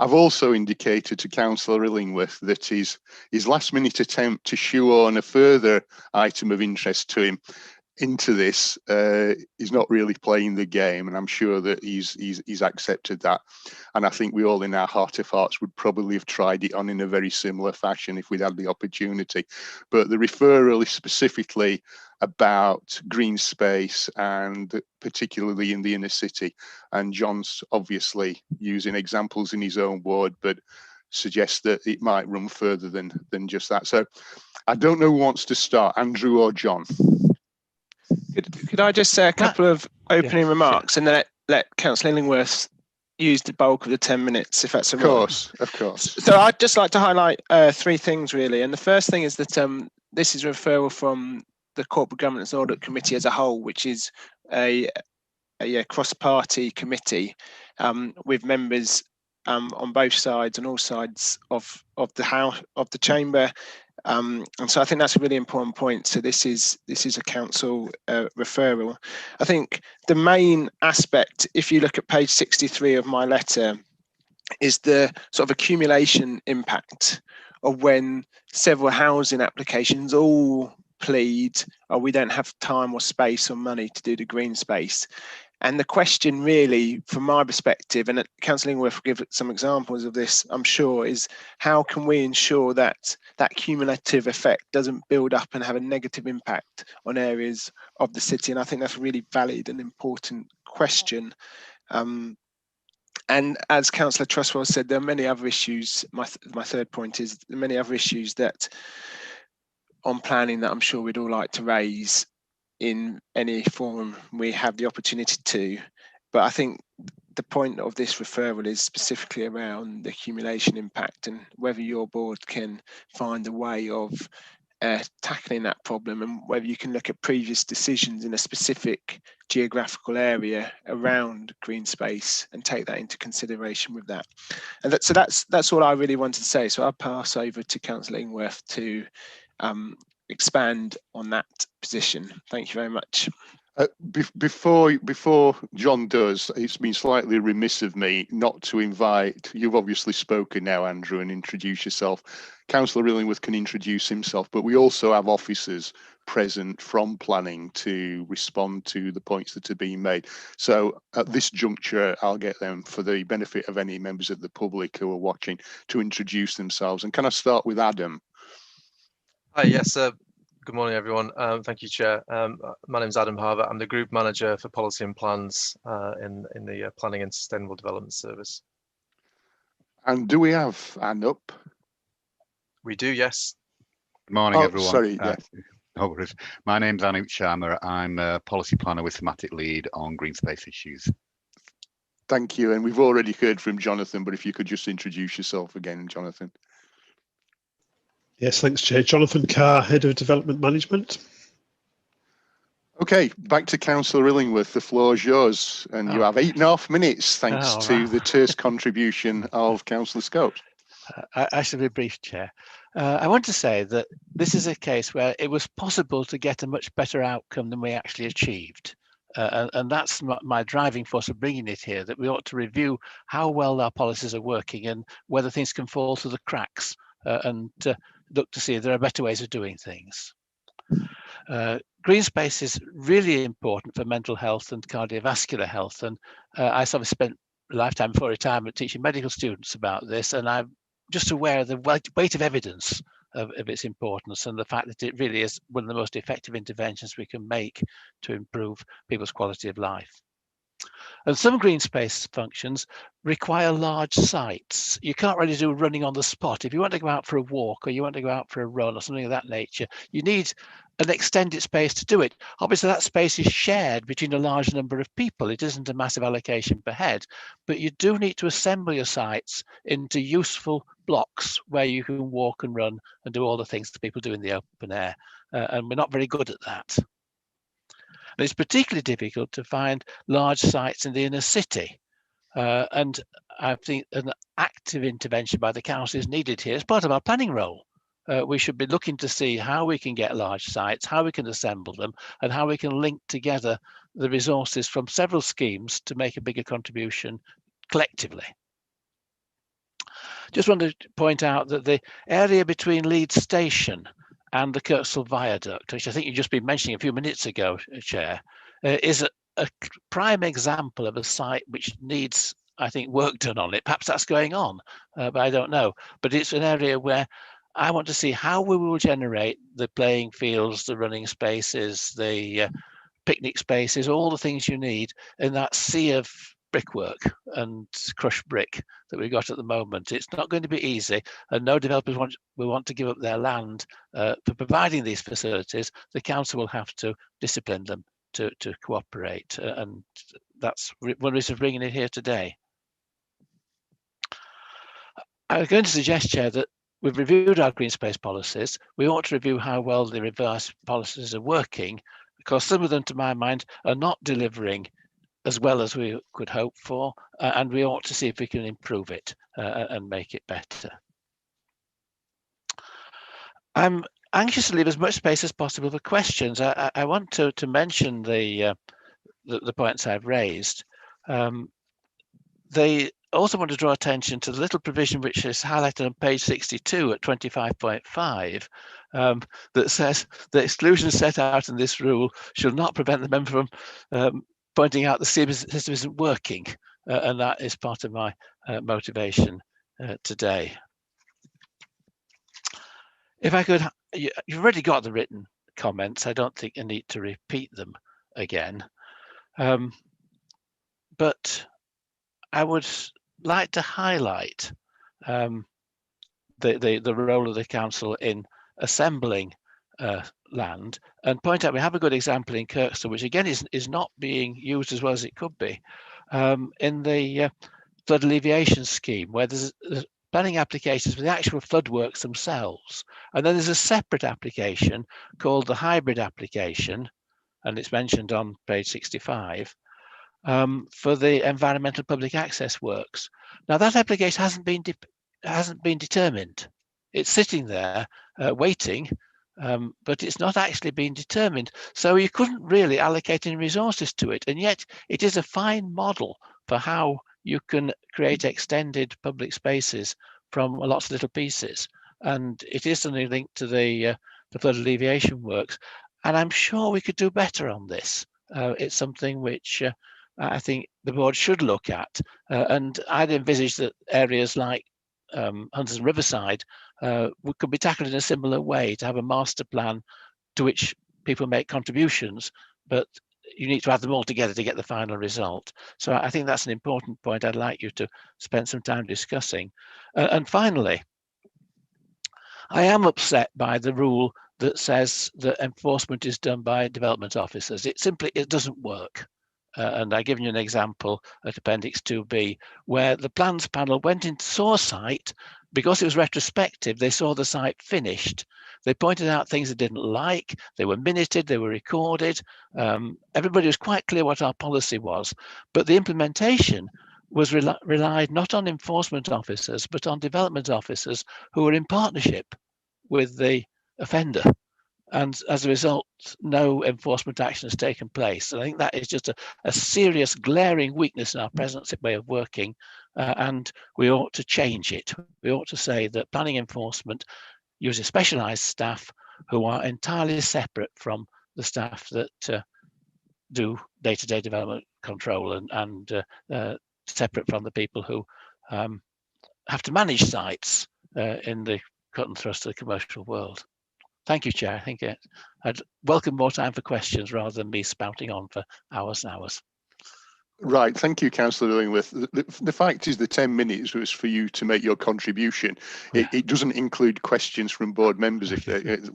I've also indicated to Councillor Illingworth that his last minute attempt to shoehorn a further item of interest to him into this is not really playing the game, and I'm sure that he's accepted that. And I think we all in our heart of hearts would probably have tried it on in a very similar fashion if we'd had the opportunity. But the referral is specifically about green space, and particularly in the inner city. And John's obviously using examples in his own ward, but suggests that it might run further than just that. So I don't know who wants to start, Andrew or John. Could I just say a couple of opening remarks and then let Councillor Illingworth use the bulk of the 10 minutes, if that's all right? Of course. So I'd just like to highlight 3 things really. And the first thing is that this is a referral from the Corporate Governance Audit Committee as a whole, which is a cross-party committee with members on both sides and all sides of the house, of the chamber. And so I think that's a really important point. So this is a council referral. I think the main aspect, if you look at page 63 of my letter, is the sort of accumulation impact of when several housing applications all plead, oh, we don't have time or space or money to do the green space. And the question really, from my perspective, and Councillor Illingworth will give some examples of this, I'm sure, is how can we ensure that that cumulative effect doesn't build up and have a negative impact on areas of the city? And I think that's a really valid and important question. And as Councillor Trustwell said, there are many other issues. My third point is there are many other issues that on planning that I'm sure we'd all like to raise in any forum we have the opportunity to, but I think the point of this referral is specifically around the accumulation impact and whether your board can find a way of tackling that problem, and whether you can look at previous decisions in a specific geographical area around green space and take that into consideration with that. And so that's all I really wanted to say. So I'll pass over to Councillor Illingworth to expand on that position. Thank you very much. Before John does, it's been slightly remiss of me not to invite, you've obviously spoken now, Andrew, and introduce yourself. Councillor Illingworth can introduce himself, but we also have officers present from planning to respond to the points that are being made. So at this juncture, I'll get them, for the benefit of any members of the public who are watching, to introduce themselves. And can I start with Adam? Hi, yes, good morning, everyone. Thank you, Chair. My name is Adam Harvett. I'm the Group Manager for Policy and Plans in the Planning and Sustainable Development Service. And do we have Anne up? We do, yes. Good morning, everyone. Sorry, yes. No worries. My name's Anup Sharma. I'm a Policy Planner with thematic lead on green space issues. Thank you. And we've already heard from Jonathan, but if you could just introduce yourself again, Jonathan. Yes, thanks, Chair. Jonathan Carr, Head of Development Management. Okay, back to Councillor Illingworth. The floor is yours, and you have 8.5 minutes, thanks to the terse contribution of Councillor Scopes. I should be brief, Chair. I want to say that this is a case where it was possible to get a much better outcome than we actually achieved. And that's my driving force of bringing it here, that we ought to review how well our policies are working and whether things can fall through the cracks and look to see if there are better ways of doing things. Green space is really important for mental health and cardiovascular health. And I sort of spent a lifetime before retirement teaching medical students about this, and I'm just aware of the weight of evidence of its importance and the fact that it really is one of the most effective interventions we can make to improve people's quality of life. And some green space functions require large sites. You can't really do running on the spot. If you want to go out for a walk or you want to go out for a run or something of that nature, you need an extended space to do it. Obviously, that space is shared between a large number of people. It isn't a massive allocation per head, but you do need to assemble your sites into useful blocks where you can walk and run and do all the things that people do in the open air. And we're not very good at that. And it's particularly difficult to find large sites in the inner city. And I think an active intervention by the council is needed here as part of our planning role. We should be looking to see how we can get large sites, how we can assemble them, and how we can link together the resources from several schemes to make a bigger contribution collectively. Just want to point out that the area between Leeds Station and the Kirksall Viaduct, which I think you've just been mentioning a few minutes ago, Chair, is a prime example of a site which needs, I think, work done on it. Perhaps that's going on, but I don't know. But it's an area where I want to see how we will generate the playing fields, the running spaces, the picnic spaces, all the things you need in that sea of brickwork and crushed brick that we've got at the moment. It's not going to be easy, and no developers will want to give up their land for providing these facilities. The council will have to discipline them to cooperate, and that's one reason for bringing it here today. I was going to suggest, Chair, that we've reviewed our green space policies. We ought to review how well the revised policies are working, because some of them, to my mind, are not delivering as well as we could hope for, and we ought to see if we can improve it and make it better. I'm anxious to leave as much space as possible for questions. I want to mention the points I've raised. They also want to draw attention to the little provision which is highlighted on page 62 at 25.5 that says the exclusions set out in this rule should not prevent the member from pointing out the system isn't working, and that is part of my motivation today. If I could, you've already got the written comments. I don't think I need to repeat them again, but I would like to highlight the role of the council in assembling land, and point out we have a good example in Kirksall, which again is not being used as well as it could be, in the flood alleviation scheme, where there's planning applications for the actual flood works themselves, and then there's a separate application called the hybrid application, and it's mentioned on page 65, for the environmental public access works. Now that application hasn't been determined. It's sitting there waiting, but it's not actually been determined. So you couldn't really allocate any resources to it, and yet it is a fine model for how you can create extended public spaces from lots of little pieces. And it is something linked to the flood alleviation works. And I'm sure we could do better on this. It's something which I think the board should look at. And I'd envisage that areas like Hunters and Riverside could be tackled in a similar way, to have a master plan to which people make contributions, but you need to add them all together to get the final result. So I think that's an important point I'd like you to spend some time discussing. And finally, I am upset by the rule that says that enforcement is done by development officers. It doesn't work. And I've given you an example at Appendix 2B, where the plans panel went into saw a site. Because it was retrospective, they saw the site finished. They pointed out things they didn't like. They were minuted, they were recorded. Everybody was quite clear what our policy was, but the implementation was relied not on enforcement officers, but on development officers who were in partnership with the offender. And as a result, no enforcement action has taken place. And I think that is just a serious, glaring weakness in our present way of working, and we ought to change it. We ought to say that planning enforcement uses specialised staff who are entirely separate from the staff that do day-to-day development control, and separate from the people who have to manage sites in the cut and thrust of the commercial world. Thank you, Chair. I think I'd welcome more time for questions rather than me spouting on for hours and hours. Right, thank you, Councillor Illingworth. The fact is the 10 minutes was for you to make your contribution. It doesn't include questions from board members,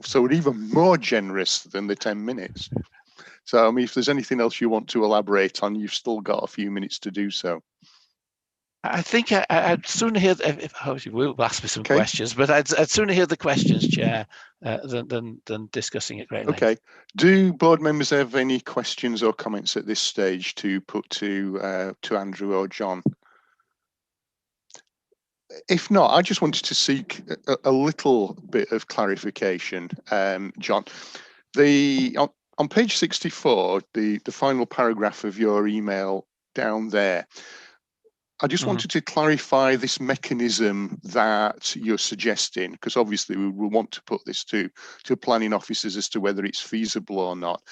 so we're even more generous than the 10 minutes. So, I mean, if there's anything else you want to elaborate on, you've still got a few minutes to do so. I think I'd sooner hear, if you will ask me some questions, but I'd sooner hear the questions, Chair, than discussing it great length. Okay. Do board members have any questions or comments at this stage to put to Andrew or John? If not, I just wanted to seek a little bit of clarification, John. On page 64, the final paragraph of your email down there, I just wanted to clarify this mechanism that you're suggesting, because obviously we will want to put this to planning officers as to whether it's feasible or not.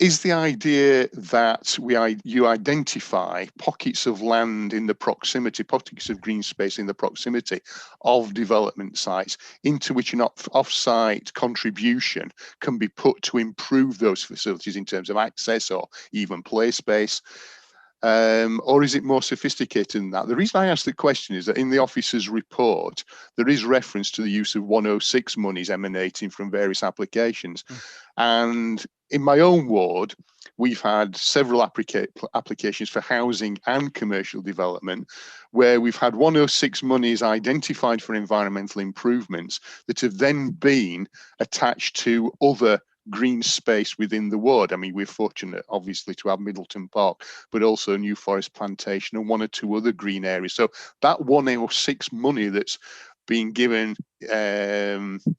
Is the idea that you identify pockets of land in the proximity, pockets of green space in the proximity of development sites into which an off-site contribution can be put to improve those facilities in terms of access or even play space? Or is it more sophisticated than that? The reason I ask the question is that in the officer's report, there is reference to the use of 106 monies emanating from various applications. And in my own ward, we've had several applications for housing and commercial development where we've had 106 monies identified for environmental improvements that have then been attached to other green space within the ward. I mean, we're fortunate, obviously, to have Middleton Park, but also New Forest Plantation and one or two other green areas. So that 106 money that's being given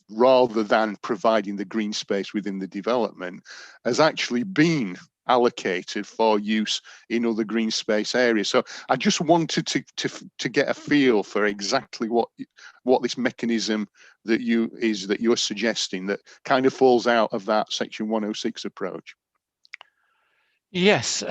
rather than providing the green space within the development has actually been allocated for use in other green space areas. So I just wanted to get a feel for exactly what this mechanism that you're suggesting that kind of falls out of that section 106 approach. Yes,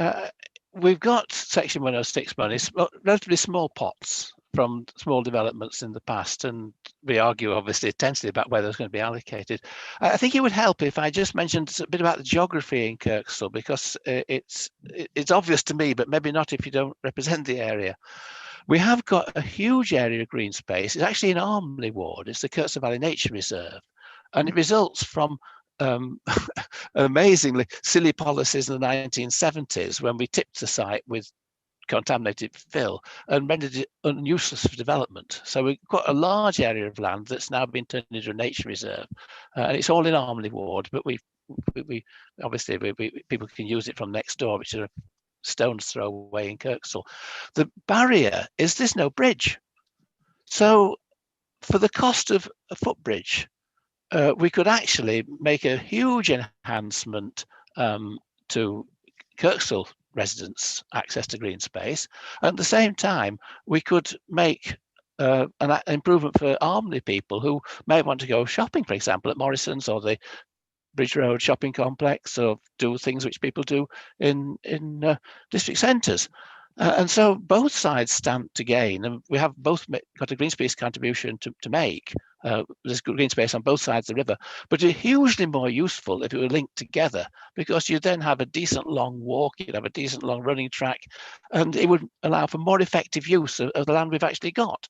we've got section 106 money, relatively small pots from small developments in the past, and we argue obviously intensely about whether it's going to be allocated. I think it would help if I just mentioned a bit about the geography in Kirkstall, because it's obvious to me, but maybe not if you don't represent the area. We have got a huge area of green space. It's actually in Armley Ward. It's the Kirkstall Valley Nature Reserve, and it results from amazingly silly policies in the 1970s when we tipped the site with contaminated fill and rendered it useless for development. So we've got a large area of land that's now been turned into a nature reserve, and it's all in Armley Ward, but we obviously people can use it from next door, which is a stone's throw away in Kirkstall. The barrier is there's no bridge. So for the cost of a footbridge, we could actually make a huge enhancement to Kirkstall residents' access to green space. At the same time, we could make an improvement for Armley people who may want to go shopping, for example, at Morrison's or the Bridge Road shopping complex, or do things which people do in district centres. And so both sides stand to gain, and we have both got a green space contribution to make. There's green space on both sides of the river, but it's hugely more useful if it were linked together, because you then have a decent long walk, you'd have a decent long running track, and it would allow for more effective use of the land we've actually got.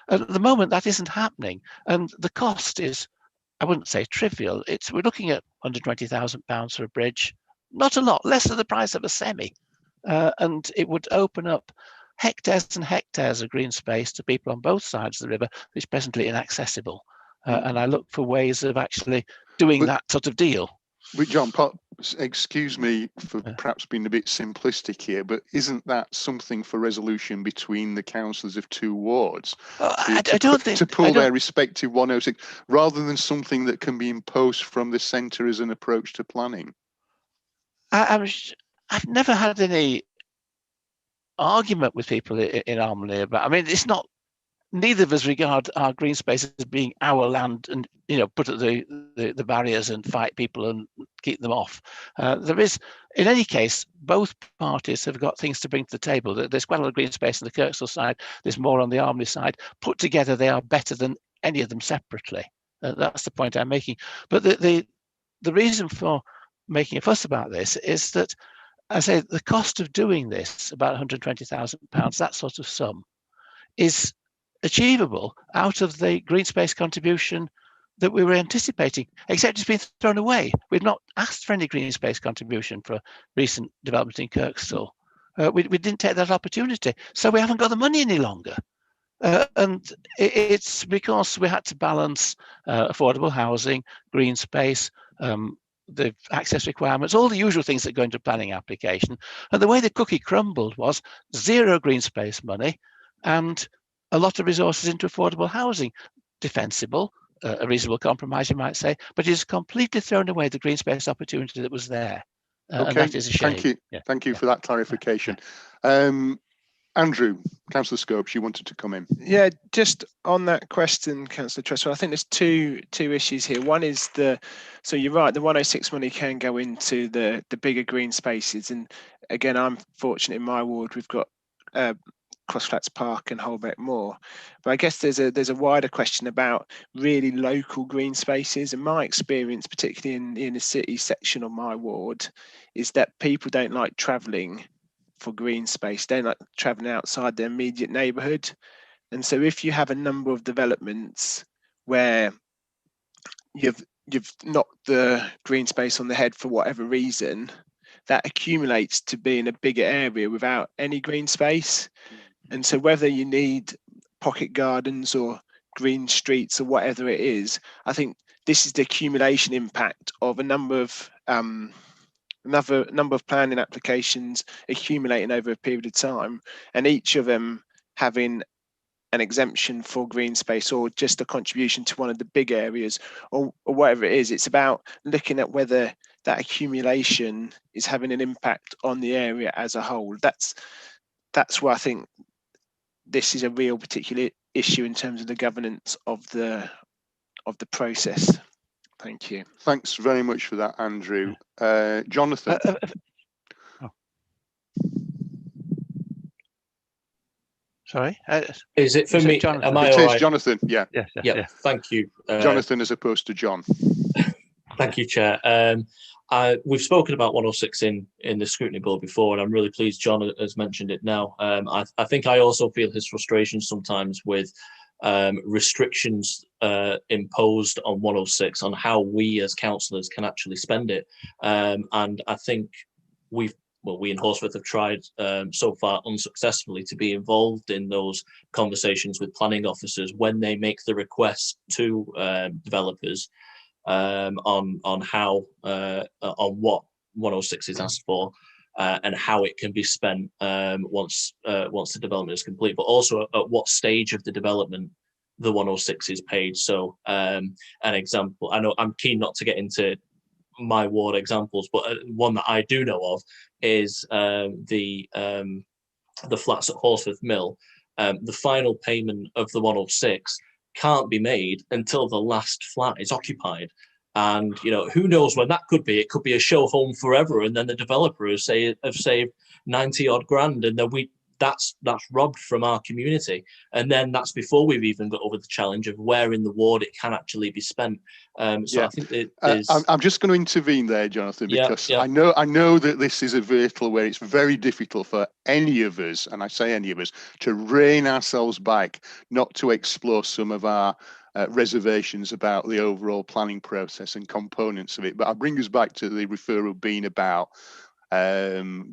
And at the moment, that isn't happening, and the cost is, I wouldn't say trivial. We're looking at £120,000 for a bridge, not a lot, less than the price of a semi. And it would open up hectares and hectares of green space to people on both sides of the river, which is presently inaccessible. And I look for ways of actually doing that sort of deal. But John, excuse me for perhaps being a bit simplistic here, but isn't that something for resolution between the councillors of two wards to pull their respective 106, rather than something that can be imposed from the centre as an approach to planning? I've never had any argument with people in Armley about. I mean, it's not. Neither of us regard our green space as being our land, and put at the barriers and fight people and keep them off. There is, in any case, both parties have got things to bring to the table. There's quite a lot of green space on the Kirkstall side. There's more on the Armley side. Put together, they are better than any of them separately. That's the point I'm making. But the reason for making a fuss about this is that I say the cost of doing this, about £120,000, that sort of sum, is achievable out of the green space contribution that we were anticipating, except it's been thrown away. We've not asked for any green space contribution for recent development in Kirkstall. We didn't take that opportunity, so we haven't got the money any longer. And it's because we had to balance affordable housing, green space, the access requirements, all the usual things that go into planning application. And the way the cookie crumbled was zero green space money and a lot of resources into affordable housing. Defensible, a reasonable compromise, you might say, but it's completely thrown away the green space opportunity that was there. And that is a shame. Thank you. Yeah. Thank you for that clarification. Andrew, Councillor Scopes, you wanted to come in. Yeah, just on that question, Councillor Tresswell, I think there's two issues here. One is so you're right, the 106 money can go into the bigger green spaces. And again, I'm fortunate in my ward, we've got Crossflats Park and Holbeck Moor. But I guess there's a wider question about really local green spaces. And my experience, particularly in the city section of my ward, is that people don't like travelling for green space. They like traveling outside their immediate neighborhood. And so if you have a number of developments where you've knocked the green space on the head for whatever reason, that accumulates to be in a bigger area without any green space. And so whether you need pocket gardens or green streets or whatever it is, I think this is the accumulation impact of a number of planning applications accumulating over a period of time, and each of them having an exemption for green space or just a contribution to one of the big areas or whatever it is. It's about looking at whether that accumulation is having an impact on the area as a whole. That's where I think this is a real particular issue in terms of the governance of the process. Thank you. Thanks very much for that, Andrew. Jonathan. Sorry? Is it for me? Jonathan? Am I it all is right? Jonathan, yeah. Yeah, thank you. Jonathan as opposed to John. Thank you, Chair. We've spoken about 106 in the scrutiny board before, and I'm really pleased John has mentioned it now. I think I also feel his frustration sometimes with restrictions imposed on 106 on how we as councillors can actually spend it. And I think we in Horsforth have tried so far unsuccessfully to be involved in those conversations with planning officers when they make the request to developers on how on what 106 is asked for and how it can be spent once the development is complete, but also at what stage of the development the 106 is paid. So an example, I know I'm keen not to get into my ward examples, but one that I do know of is the flats at Horsforth Mill. The final payment of the 106 can't be made until the last flat is occupied. And who knows when that could be? It could be a show home forever, and then the developer have saved 90 odd grand, and then that's robbed from our community. And then that's before we've even got over the challenge of where in the ward it can actually be spent. So I think I'm just going to intervene there, Jonathan, because I know that this is a vertical where it's very difficult for any of us, and I say any of us, to rein ourselves back, not to explore some of our reservations about the overall planning process and components of it. But I bring us back to the referral being about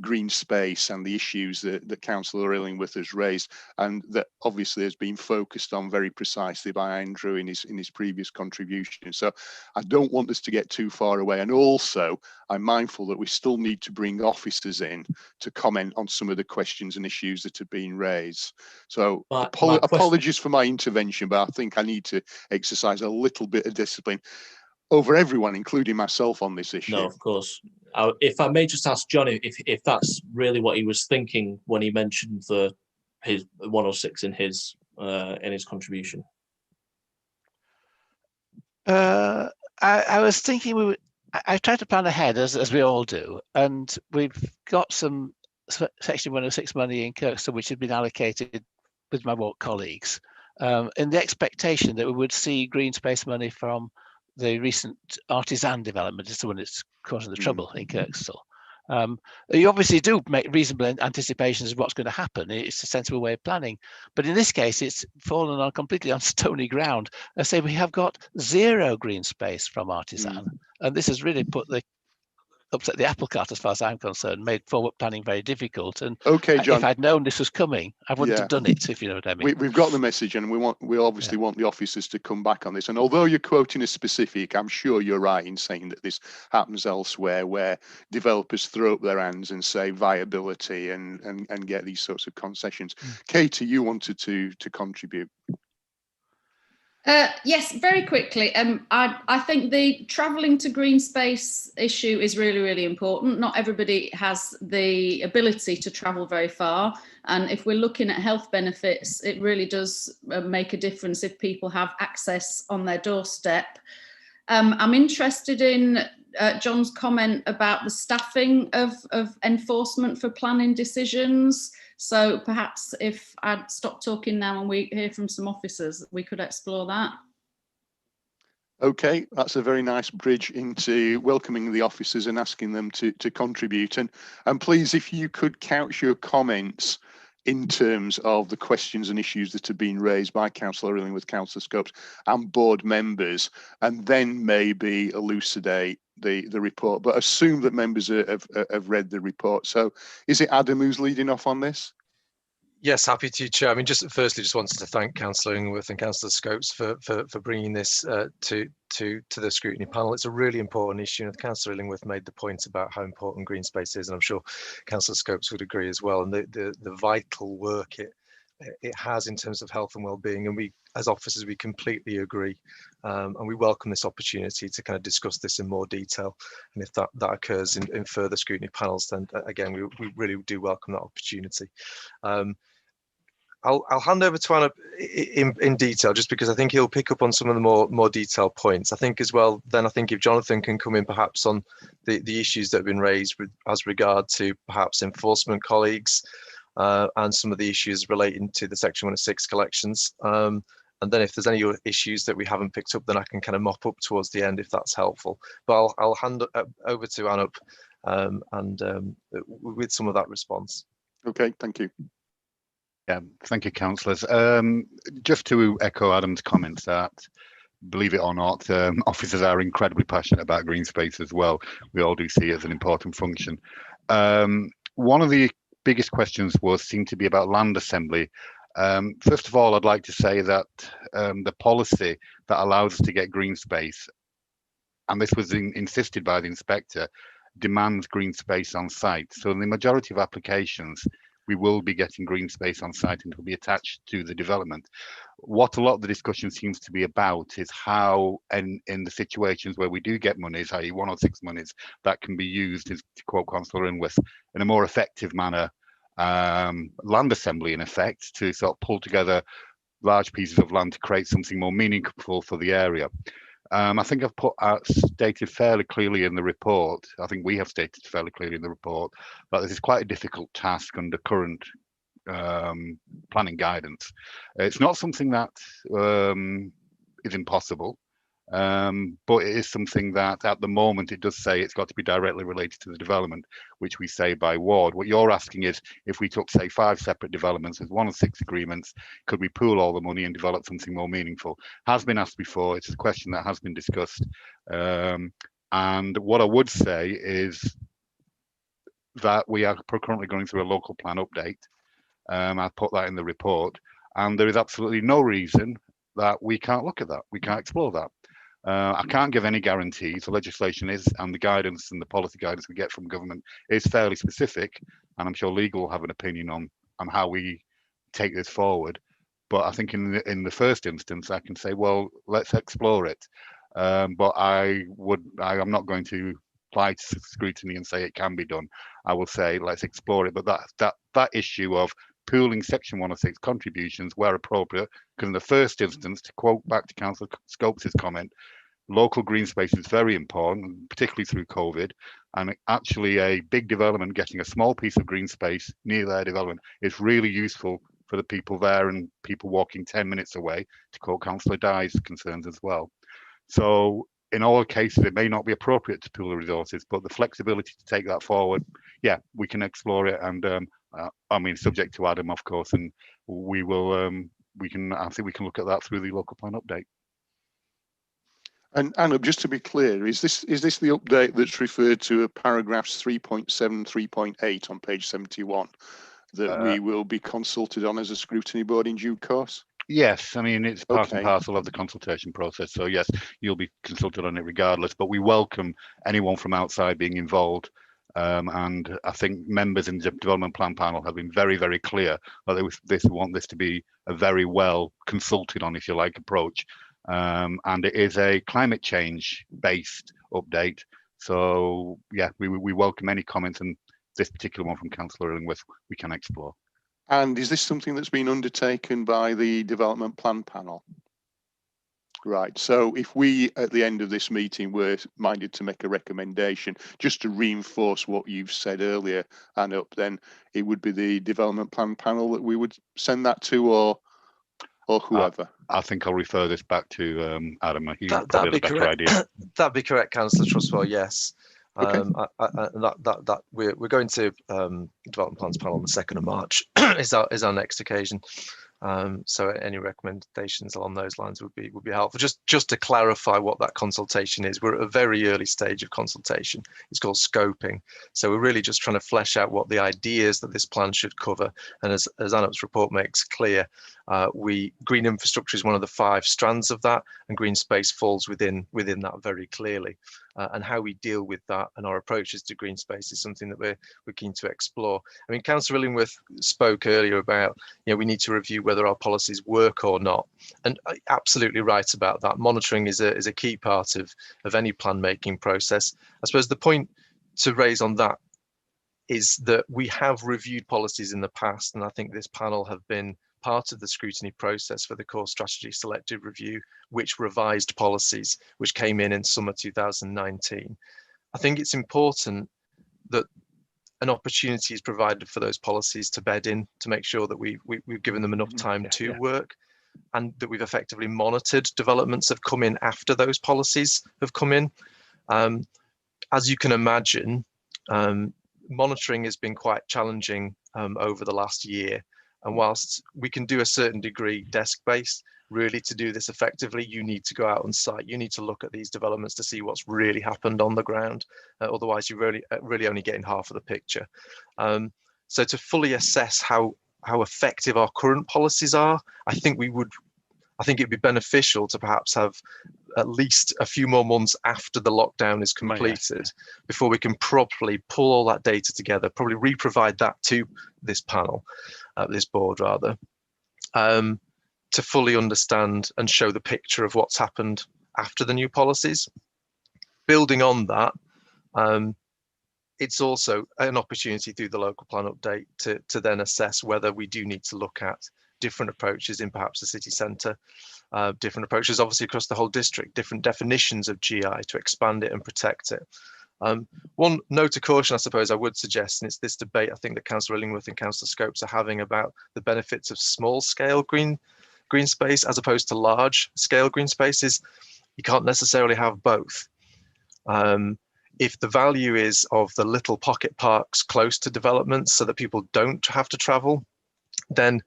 green space and the issues that Councillor Illingworth has raised, and that obviously has been focused on very precisely by Andrew in his previous contribution. So I don't want us to get too far away, and also I'm mindful that we still need to bring officers in to comment on some of the questions and issues that have been raised. So apologies for my intervention, but I think I need to exercise a little bit of discipline over everyone, including myself, on this issue. No, of course. If I may just ask Johnny if that's really what he was thinking when he mentioned his 106 in his contribution. I was thinking I tried to plan ahead as we all do, and we've got some Section 106 money in Kirkstall which had been allocated with my work colleagues in the expectation that we would see green space money from the recent artisan development. Is the one that's causing the trouble in Kirkstall. You obviously do make reasonable anticipations of what's going to happen. It's a sensible way of planning. But in this case, it's fallen on completely on stony ground. I say we have got zero green space from Artisan. And this has really upset the apple cart as far as I'm concerned, made forward planning very difficult. And okay, John, if I'd known this was coming, I wouldn't have done it, if you know what I mean. We've got the message, and we obviously want the officers to come back on this. And although you're quoting a specific, I'm sure you're right in saying that this happens elsewhere, where developers throw up their hands and say viability and get these sorts of concessions. Katie, you wanted to contribute. Yes, very quickly. I think the travelling to green space issue is really, really important. Not everybody has the ability to travel very far. And if we're looking at health benefits, it really does make a difference if people have access on their doorstep. I'm interested in John's comment about the staffing of enforcement for planning decisions. So perhaps if I'd stop talking now and we hear from some officers, we could explore that. Okay, that's a very nice bridge into welcoming the officers and asking them to contribute. And please, if you could couch your comments in terms of the questions and issues that have been raised by Councillor Illingworth, Councillor Scopes and board members, and then maybe elucidate the report, but assume that members have read the report. So is it Adam who's leading off on this? Yes, happy to, Chair. I mean, just wanted to thank Councillor Illingworth and Councillor Scopes for bringing this to the scrutiny panel. It's a really important issue, and Councillor Illingworth made the point about how important green space is, and I'm sure Councillor Scopes would agree as well, and the vital work it has in terms of health and well-being. And we, as officers, we completely agree, and we welcome this opportunity to kind of discuss this in more detail. And if that occurs in further scrutiny panels, then again, we really do welcome that opportunity. I'll hand over to Anna in detail, just because I think he'll pick up on some of the more detailed points. I think as well, then I think if Jonathan can come in perhaps on the issues that have been raised as regard to perhaps enforcement colleagues, and some of the issues relating to the Section 106 collections. And then if there's any issues that we haven't picked up, then I can kind of mop up towards the end if that's helpful. But I'll hand over to Anup with some of that response. Okay, thank you. Yeah, thank you, councillors. Just to echo Adam's comments that, believe it or not, officers are incredibly passionate about green space as well. We all do see it as an important function. One of the biggest questions seemed to be about land assembly. First of all, I'd like to say that the policy that allows us to get green space, and this was insisted by the inspector, demands green space on site. So in the majority of applications, we will be getting green space on site and it will be attached to the development. What a lot of the discussion seems to be about is how, in the situations where we do get monies, i.e. 106 monies, that can be used, as to quote Councillor Illingworth, in a more effective manner, land assembly in effect, to sort of pull together large pieces of land to create something more meaningful for the area. I think I've stated fairly clearly in the report, I think we have stated fairly clearly in the report, that this is quite a difficult task under current planning guidance. It's not something that is impossible, but it is something that at the moment it does say it's got to be directly related to the development, which we say by ward. What you're asking is, if we took, say, 5 separate developments with 106 agreements, could we pool all the money and develop something more meaningful? Has been asked before. It's a question that has been discussed. And what I would say is that we are currently going through a local plan update. I put that in the report, and there is absolutely no reason that we can't look at that. We can't explore that. I can't give any guarantees. The legislation is, and the guidance and the policy guidance we get from government is fairly specific, and I'm sure legal will have an opinion on how we take this forward. But I think in the first instance, I can say, well, let's explore it. But I'm not going to apply to scrutiny and say it can be done. I will say let's explore it. But that issue of pooling Section 106 contributions where appropriate, because in the first instance, to quote back to Councillor Scopes' comment, local green space is very important, particularly through COVID, and actually a big development getting a small piece of green space near their development is really useful for the people there and people walking 10 minutes away, to quote Councillor Dye's concerns as well. So in all cases, it may not be appropriate to pool the resources, but the flexibility to take that forward, yeah, we can explore it. And I mean, subject to Adam, of course, and we will, I think we can look at that through the local plan update. And Anna, just to be clear, is this the update that's referred to paragraphs 3.7, 3.8 on page 71 that we will be consulted on as a scrutiny board in due course? Yes, I mean, it's part and Okay. parcel of the consultation process. So yes, you'll be consulted on it regardless, but we welcome anyone from outside being involved. And I think members in the development plan panel have been very, very clear that they want this to be a very well consulted on, if you like, approach. And it is a climate change based update. So yeah, we welcome any comments, and this particular one from Councillor Illingworth we can explore. And is this something that's been undertaken by the development plan panel? Right, so if we at the end of this meeting were minded to make a recommendation just to reinforce what you've said earlier and up, then it would be the development plan panel that we would send that to, or whoever. I think I'll refer this back to Adam. He That'd probably be has a better correct. idea. That'd be correct, Councillor Trustwell. Yes. Okay. We're going to development plans panel on the 2nd of March is our next occasion. So any recommendations along those lines would be helpful. Just to clarify what that consultation is, we're at a very early stage of consultation. It's called scoping. So we're really just trying to flesh out what the ideas that this plan should cover. And as Anup's report makes clear, green infrastructure is one of the 5 strands of that, and green space falls within that very clearly. And how we deal with that and our approaches to green space is something that we're keen to explore. I mean, Councillor Illingworth spoke earlier about, we need to review whether our policies work or not, and absolutely right about that. Monitoring is a key part of any plan making process. I suppose the point to raise on that is that we have reviewed policies in the past, and I think this panel have been part of the scrutiny process for the core strategy selective review, which revised policies, which came in summer 2019. I think it's important that an opportunity is provided for those policies to bed in, to make sure that we've given them enough time to work, and that we've effectively monitored developments have come in after those policies have come in. As you can imagine, monitoring has been quite challenging over the last year. And whilst we can do a certain degree desk-based, really to do this effectively, you need to go out on site. You need to look at these developments to see what's really happened on the ground. Otherwise, you're really only getting half of the picture. So to fully assess how effective our current policies are, I think it'd be beneficial to perhaps have at least a few more months after the lockdown is completed before we can properly pull all that data together, probably re-provide that to this panel, this board rather, to fully understand and show the picture of what's happened after the new policies. Building on that, it's also an opportunity through the local plan update to then assess whether we do need to look at different approaches in perhaps the city centre, different approaches obviously across the whole district, different definitions of GI to expand it and protect it. One note of caution, I suppose I would suggest, and it's this debate I think that Councillor Illingworth and Councillor Scopes are having about the benefits of small scale green space as opposed to large scale green spaces. You can't necessarily have both. If the value is of the little pocket parks close to developments so that people don't have to travel, then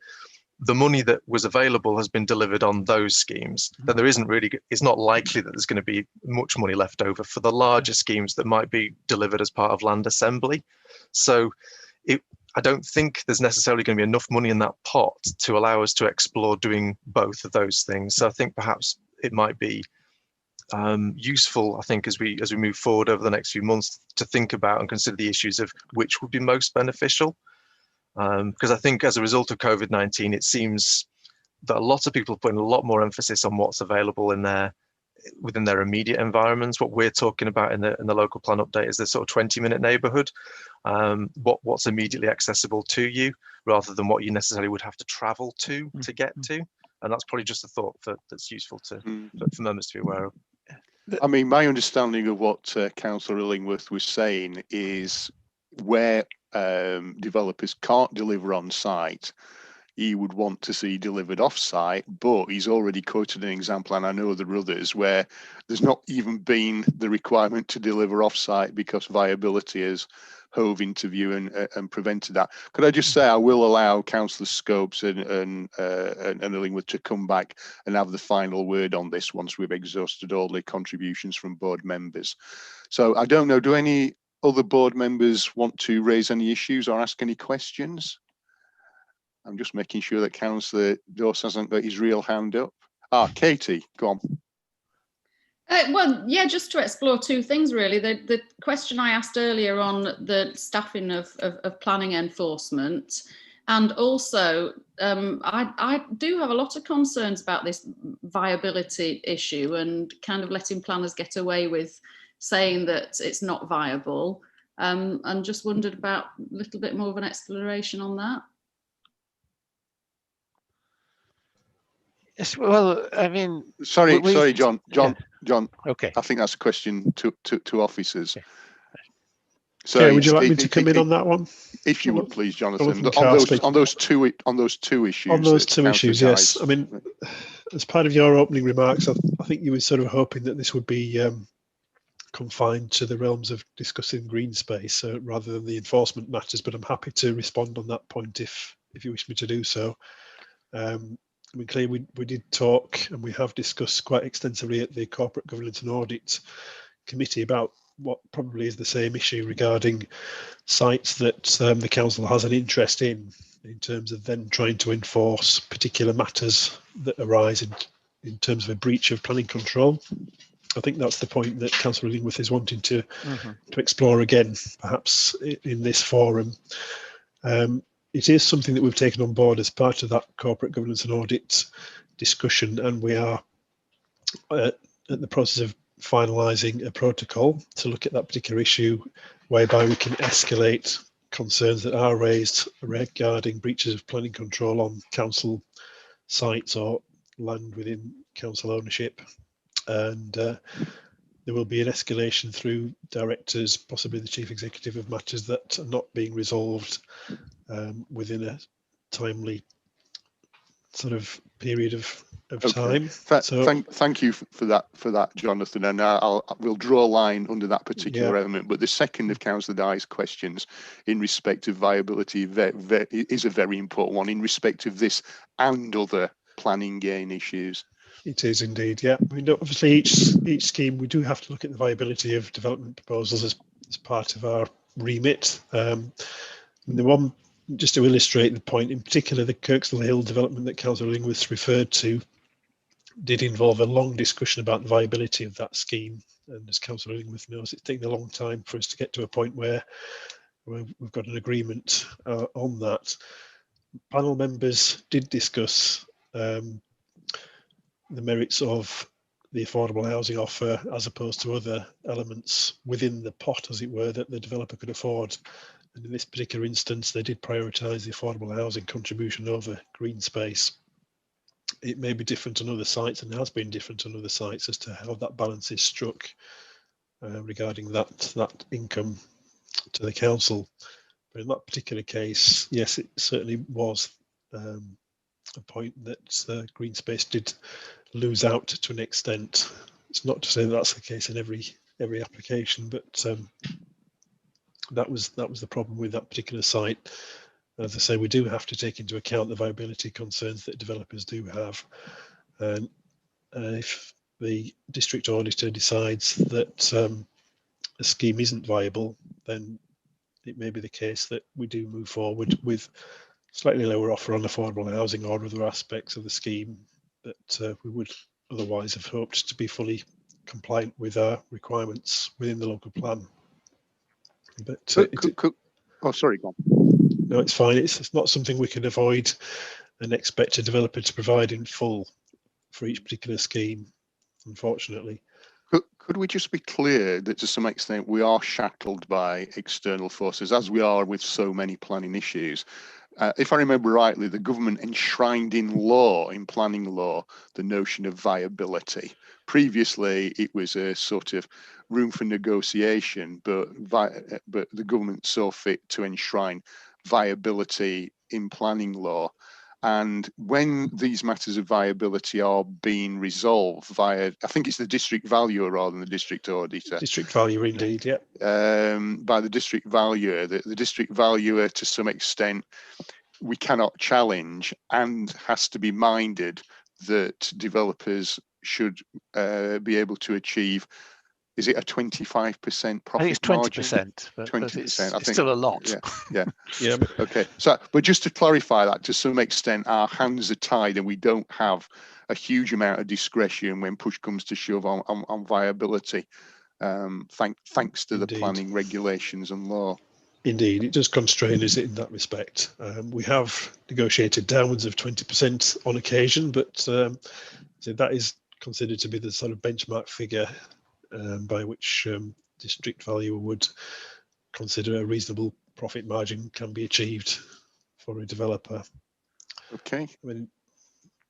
the money that was available has been delivered on those schemes. Then it's not likely that there's going to be much money left over for the larger schemes that might be delivered as part of land assembly. So I don't think there's necessarily going to be enough money in that pot to allow us to explore doing both of those things. So I think perhaps it might be useful, I think, as we move forward over the next few months to think about and consider the issues of which would be most beneficial. Because I think as a result of COVID-19, it seems that a lot of people are putting a lot more emphasis on what's available within their immediate environments. What we're talking about in the local plan update is the sort of 20-minute neighbourhood, what's immediately accessible to you, rather than what you necessarily would have to travel to get to. And that's probably just a thought that's useful for members to be aware of. I mean, my understanding of what Councillor Illingworth was saying is where developers can't deliver on site, he would want to see delivered off-site, but he's already quoted an example, and I know there are others, where there's not even been the requirement to deliver off-site because viability has hove into view and prevented that. Could I just say I will allow Councillor Scopes and Illingworth to come back and have the final word on this once we've exhausted all the contributions from board members. So I don't know, do any other board members want to raise any issues or ask any questions? I'm just making sure that Councillor Dawes hasn't got his real hand up. Katie, go on. Well, yeah, just to explore two things really. The question I asked earlier on the staffing of planning enforcement, and also I do have a lot of concerns about this viability issue and kind of letting planners get away with saying that it's not viable, and just wondered about a little bit more of an exploration on that. Yes, well, I mean, sorry, John. Okay. I think that's a question to officers. Okay. So, Chair, would you like me to come in on that one? If you would, please, Jonathan. On those two issues. On those two issues, yes. I mean, as part of your opening remarks, I think you were sort of hoping that this would be confined to the realms of discussing green space rather than the enforcement matters. But I'm happy to respond on that point if you wish me to do so. I mean, clearly we did talk and we have discussed quite extensively at the Corporate Governance and Audit Committee about what probably is the same issue regarding sites that the council has an interest in terms of then trying to enforce particular matters that arise in terms of a breach of planning control. I think that's the point that Councillor Illingworth is wanting to explore again, perhaps in this forum. It is something that we've taken on board as part of that corporate governance and audit discussion, and we are at the process of finalising a protocol to look at that particular issue, whereby we can escalate concerns that are raised regarding breaches of planning control on council sites or land within council ownership. And there will be an escalation through directors, possibly the chief executive, of matters that are not being resolved within a timely sort of period of time. Thank you for that, Jonathan. And we'll draw a line under that particular element. But the second of Councillor Dye's questions in respect of viability is a very important one in respect of this and other planning gain issues. It is indeed, yeah. I mean, obviously each scheme we do have to look at the viability of development proposals as part of our remit. The one, just to illustrate the point, in particular the Kirksville Hill development that Councillor Illingworth referred to did involve a long discussion about the viability of that scheme. And as Councillor Illingworth knows, it's taken a long time for us to get to a point where we've got an agreement on that. Panel members did discuss the merits of the affordable housing offer as opposed to other elements within the pot, as it were, that the developer could afford. And in this particular instance, they did prioritise the affordable housing contribution over green space. It may be different on other sites, and has been different on other sites as to how that balance is struck regarding that income to the council. But in that particular case, yes, it certainly was a point that green space did lose out to an extent. It's not to say that that's the case in every application, but that was the problem with that particular site. As I say, we do have to take into account the viability concerns that developers do have. And if the district auditor decides that a scheme isn't viable, then it may be the case that we do move forward with slightly lower offer on affordable housing or other aspects of the scheme that we would otherwise have hoped to be fully compliant with our requirements within the local plan. But oh, sorry, go on. No, it's fine. It's not something we can avoid and expect a developer to provide in full for each particular scheme, unfortunately. Could we just be clear that to some extent we are shackled by external forces, as we are with so many planning issues? If I remember rightly, the government enshrined in law, in planning law, the notion of viability. Previously, it was a sort of room for negotiation, but the government saw fit to enshrine viability in planning law. And when these matters of viability are being resolved via, I think it's the district valuer rather than the district auditor. District valuer, indeed, yeah. By the district valuer, the district valuer to some extent we cannot challenge, and has to be minded that developers should be able to achieve, is it a 25% profit I think it's 20%, but 20%, it's still a lot. Yeah. Yeah. Okay. So, but just to clarify that, to some extent, our hands are tied and we don't have a huge amount of discretion when push comes to shove on viability, thanks to the planning regulations and law. Indeed, it does constrain us in that respect. We have negotiated downwards of 20% on occasion, but so that is considered to be the sort of benchmark figure by which district valuer would consider a reasonable profit margin can be achieved for a developer. Okay. I mean,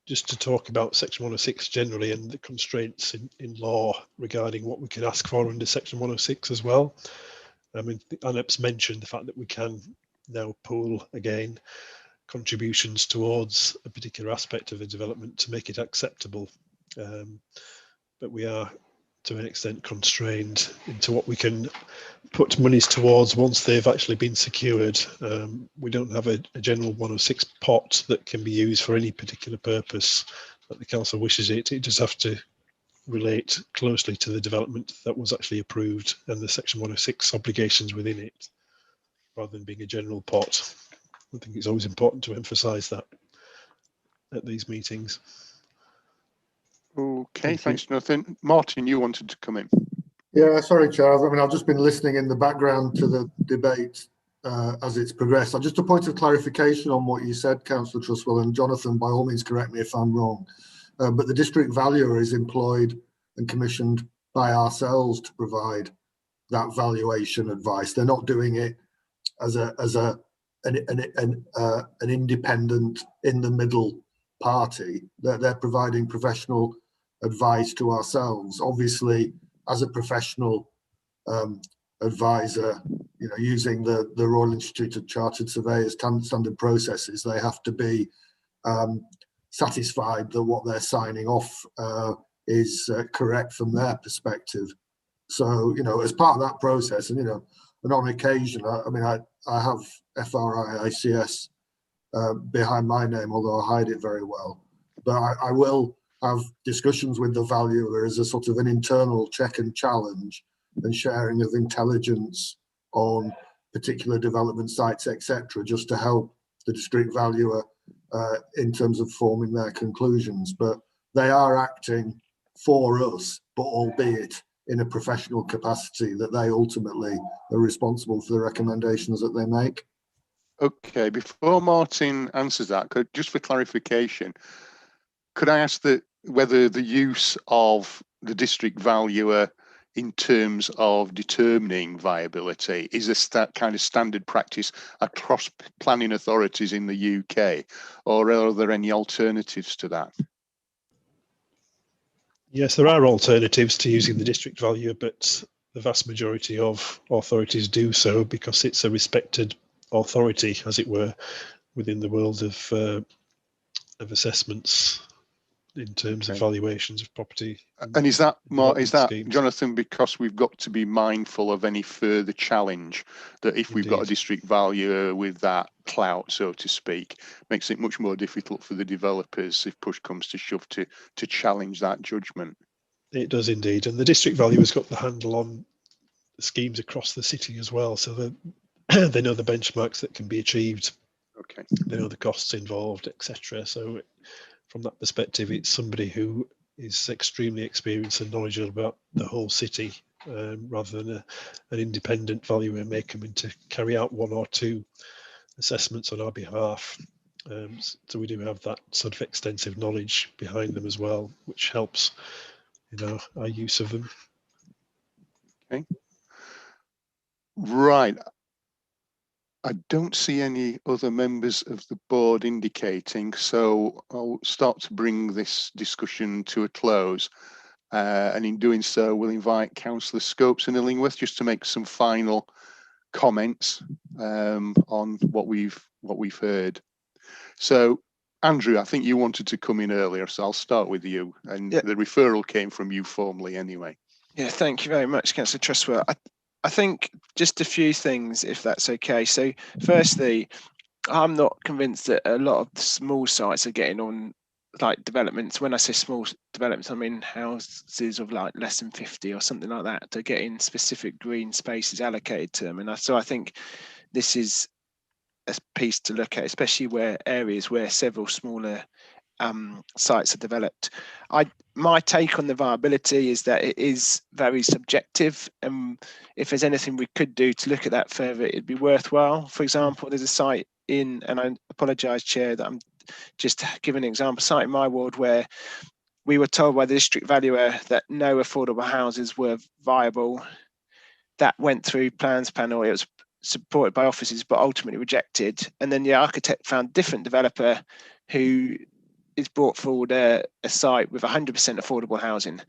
just to talk about Section 106 generally and the constraints in law regarding what we can ask for under Section 106 as well. I mean, Anep's mentioned the fact that we can now pool again contributions towards a particular aspect of the development to make it acceptable. But we are to an extent constrained into what we can put monies towards once they've actually been secured. We don't have a general 106 pot that can be used for any particular purpose that the council wishes it. It does have to relate closely to the development that was actually approved and the Section 106 obligations within it, rather than being a general pot. I think it's always important to emphasise that at these meetings. Okay, thanks, Jonathan. Martin, you wanted to come in. Yeah, sorry, Charles. I mean, I've just been listening in the background to the debate as it's progressed. Just a point of clarification on what you said, Councillor Trustwell, and Jonathan, by all means, correct me if I'm wrong. But the district valuer is employed and commissioned by ourselves to provide that valuation advice. They're not doing it as an independent in the middle party. They're providing professional advice to ourselves. Obviously, as a professional advisor, using the Royal Institute of Chartered Surveyors standard processes, they have to be satisfied that what they're signing off is correct from their perspective. So, as part of that process, and on occasion, I have FRI ICS behind my name, although I hide it very well. But I will have discussions with the valuer as a sort of an internal check and challenge and sharing of intelligence on particular development sites, etc., just to help the district valuer in terms of forming their conclusions. But they are acting for us, but albeit in a professional capacity, that they ultimately are responsible for the recommendations that they make. Okay, before Martin answers that, just for clarification, could I ask whether the use of the district valuer in terms of determining viability is a kind of standard practice across planning authorities in the UK, or are there any alternatives to that? Yes, there are alternatives to using the district valuer, but the vast majority of authorities do so because it's a respected authority, as it were, within the world of assessments in terms of valuations of property. And is that Jonathan, because we've got to be mindful of any further challenge, that if we've got a district valuer with that clout, so to speak, makes it much more difficult for the developers, if push comes to shove, to challenge that judgment? It does indeed, and the district valuer's got the handle on the schemes across the city as well, so that they know the benchmarks that can be achieved. Okay. They know the costs involved, etc. So from that perspective, it's somebody who is extremely experienced and knowledgeable about the whole city, rather than an independent valuer may come in to carry out one or two assessments on our behalf. So we do have that sort of extensive knowledge behind them as well, which helps, our use of them. Okay. Right. I don't see any other members of the board indicating, so I'll start to bring this discussion to a close. And in doing so, we'll invite Councillor Scopes and Illingworth just to make some final comments on what we've heard. So Andrew, I think you wanted to come in earlier, so I'll start with you. And the referral came from you formally anyway. Yeah, thank you very much, Councillor Trustwell. I think just a few things, if that's okay. So firstly, I'm not convinced that a lot of the small sites are getting on like developments. When I say small developments, I mean houses of like less than 50 or something like that, to getting specific green spaces allocated to them. And so I think this is a piece to look at, especially where areas where several smaller sites are developed. My take on the viability is that it is very subjective, and if there's anything we could do to look at that further, it'd be worthwhile. For example, there's a site in, and I apologise, Chair, that I'm just giving an example, site in my ward where we were told by the district valuer that no affordable houses were viable. That went through plans panel. It was supported by officers, but ultimately rejected. And then the architect found a different developer who is brought forward a site with 100% affordable housing.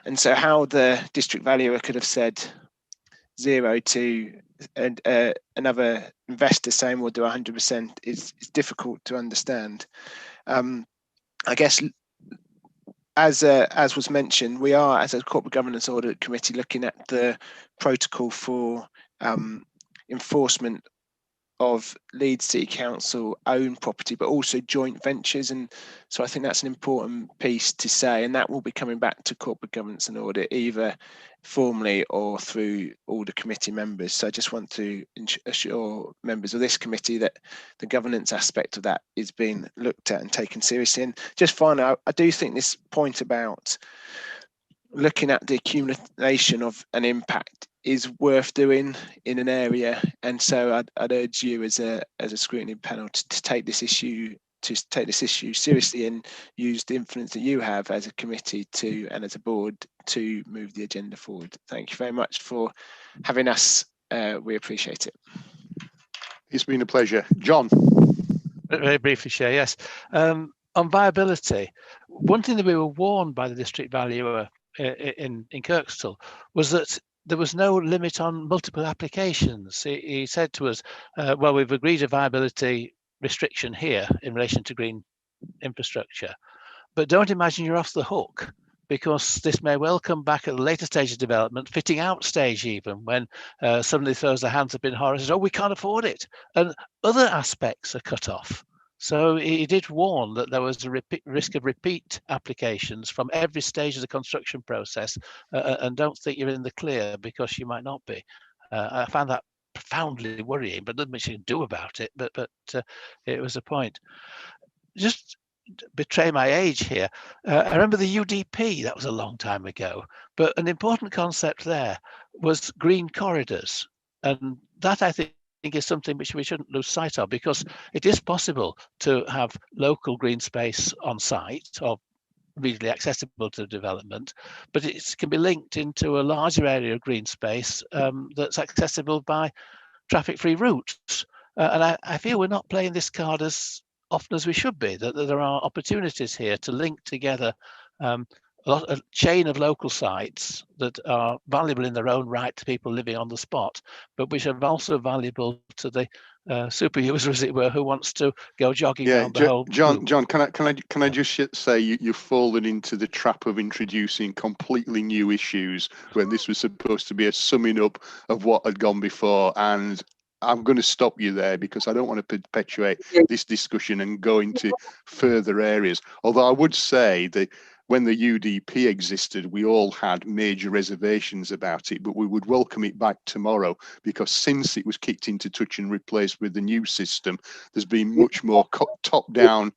And so how the district valuer could have said 0 to another investor saying we'll do 100% is difficult to understand. I guess, as was mentioned, we are, as a Corporate Governance Audit Committee, looking at the protocol for enforcement of Leeds City Council owned property, but also joint ventures. And so I think that's an important piece to say, and that will be coming back to Corporate Governance and Audit, either formally or through all the committee members. So I just want to assure members of this committee that the governance aspect of that is being looked at and taken seriously. And just finally, I do think this point about looking at the accumulation of an impact is worth doing in an area, and so I'd urge you as a scrutiny panel to take this issue seriously and use the influence that you have as a committee and as a board to move the agenda forward. Thank you very much for having us. We appreciate it. It's been a pleasure. John. Very briefly, Chair. Yes. On viability, one thing that we were warned by the district valuer in Kirkstall was that there was no limit on multiple applications. He said to us, well, we've agreed a viability restriction here in relation to green infrastructure, but don't imagine you're off the hook, because this may well come back at a later stage of development, fitting out stage even, when somebody throws their hands up in horror and says, oh, we can't afford it. And other aspects are cut off. So he did warn that there was a risk of repeat applications from every stage of the construction process, and don't think you're in the clear because you might not be. I found that profoundly worrying, but nothing much you can do about it. But it was a point. Just betray my age here. I remember the UDP, that was a long time ago, but an important concept there was green corridors, and that I think is something which we shouldn't lose sight of, because it is possible to have local green space on site or readily accessible to development, but it can be linked into a larger area of green space that's accessible by traffic-free routes. And I feel we're not playing this card as often as we should be, that there are opportunities here to link together a chain of local sites that are valuable in their own right to people living on the spot, but which are also valuable to the super user, as it were, who wants to go jogging around the whole John, can I just say you've fallen into the trap of introducing completely new issues when this was supposed to be a summing up of what had gone before, and I'm going to stop you there because I don't want to perpetuate this discussion and go into further areas. Although I would say that when the UDP existed, we all had major reservations about it, but we would welcome it back tomorrow, because since it was kicked into touch and replaced with the new system, there's been much more top-down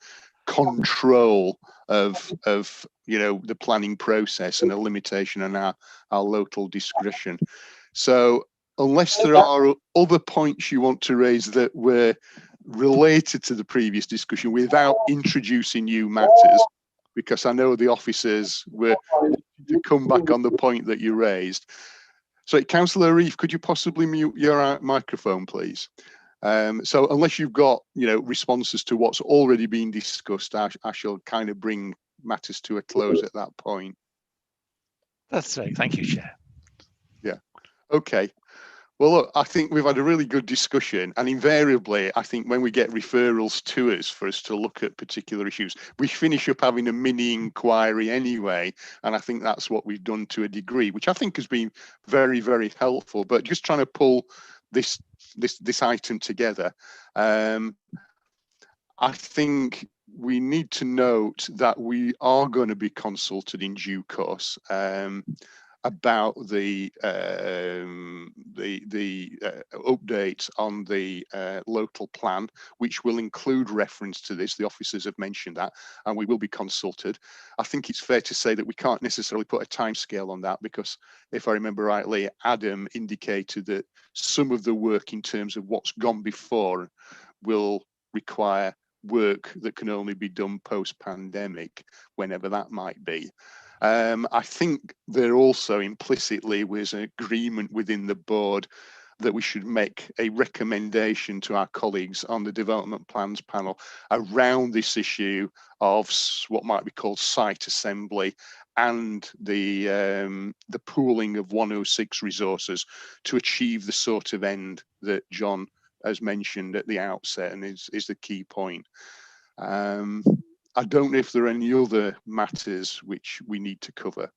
control of the planning process and a limitation on our local discretion. So unless there are other points you want to raise that were related to the previous discussion without introducing new matters, because I know the officers were to come back on the point that you raised. So, Councillor Reeve, could you possibly mute your microphone, please? So unless you've got responses to what's already been discussed, I shall kind of bring matters to a close at that point. That's right. Thank you, Chair. Yeah. Okay. Well, look, I think we've had a really good discussion, and invariably, I think when we get referrals to us for us to look at particular issues, we finish up having a mini inquiry anyway, and I think that's what we've done to a degree, which I think has been very, very helpful. But just trying to pull this item together, I think we need to note that we are going to be consulted in due course about the update on the local plan, which will include reference to this. The officers have mentioned that, and we will be consulted. I think it's fair to say that we can't necessarily put a timescale on that, because if I remember rightly, Adam indicated that some of the work in terms of what's gone before will require work that can only be done post-pandemic, whenever that might be. I think there also implicitly was an agreement within the board that we should make a recommendation to our colleagues on the development plans panel around this issue of what might be called site assembly and the pooling of 106 resources to achieve the sort of end that John has mentioned at the outset and is the key point. I don't know if there are any other matters which we need to cover,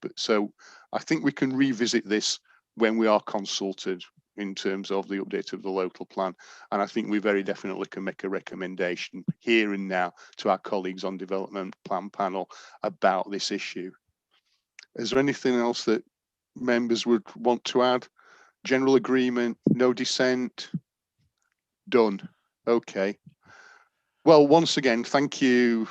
but so I think we can revisit this when we are consulted in terms of the update of the local plan. And I think we very definitely can make a recommendation here and now to our colleagues on development plan panel about this issue. Is there anything else that members would want to add? General agreement, no dissent? Done. Okay. Well, once again, thank you,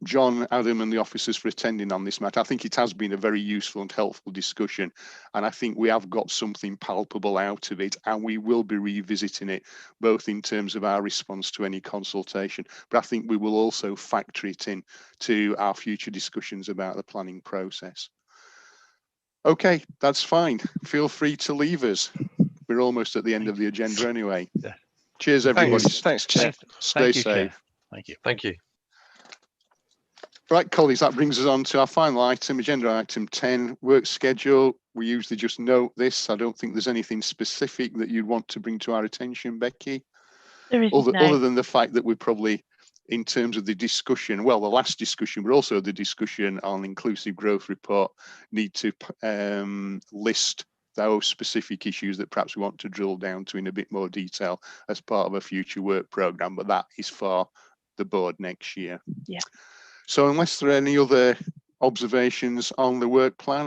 John, Adam, and the officers for attending on this matter. I think it has been a very useful and helpful discussion, and I think we have got something palpable out of it, and we will be revisiting it, both in terms of our response to any consultation, but I think we will also factor it in to our future discussions about the planning process. Okay, that's fine. Feel free to leave us. We're almost at the end of the agenda anyway. Yeah. Cheers, everybody. Thanks, Chair. Stay Thank you, safe. Chair. Thank you. Thank you. Right, colleagues, that brings us on to our final item, agenda item 10, work schedule. We usually just note this. I don't think there's anything specific that you'd want to bring to our attention, Becky. There isn't, no. Other than the fact that we probably, in terms of the discussion, well, the last discussion, but also the discussion on inclusive growth report, need to list those specific issues that perhaps we want to drill down to in a bit more detail as part of a future work programme, but that is for the board next year. Yeah. So unless there are any other observations on the work plan,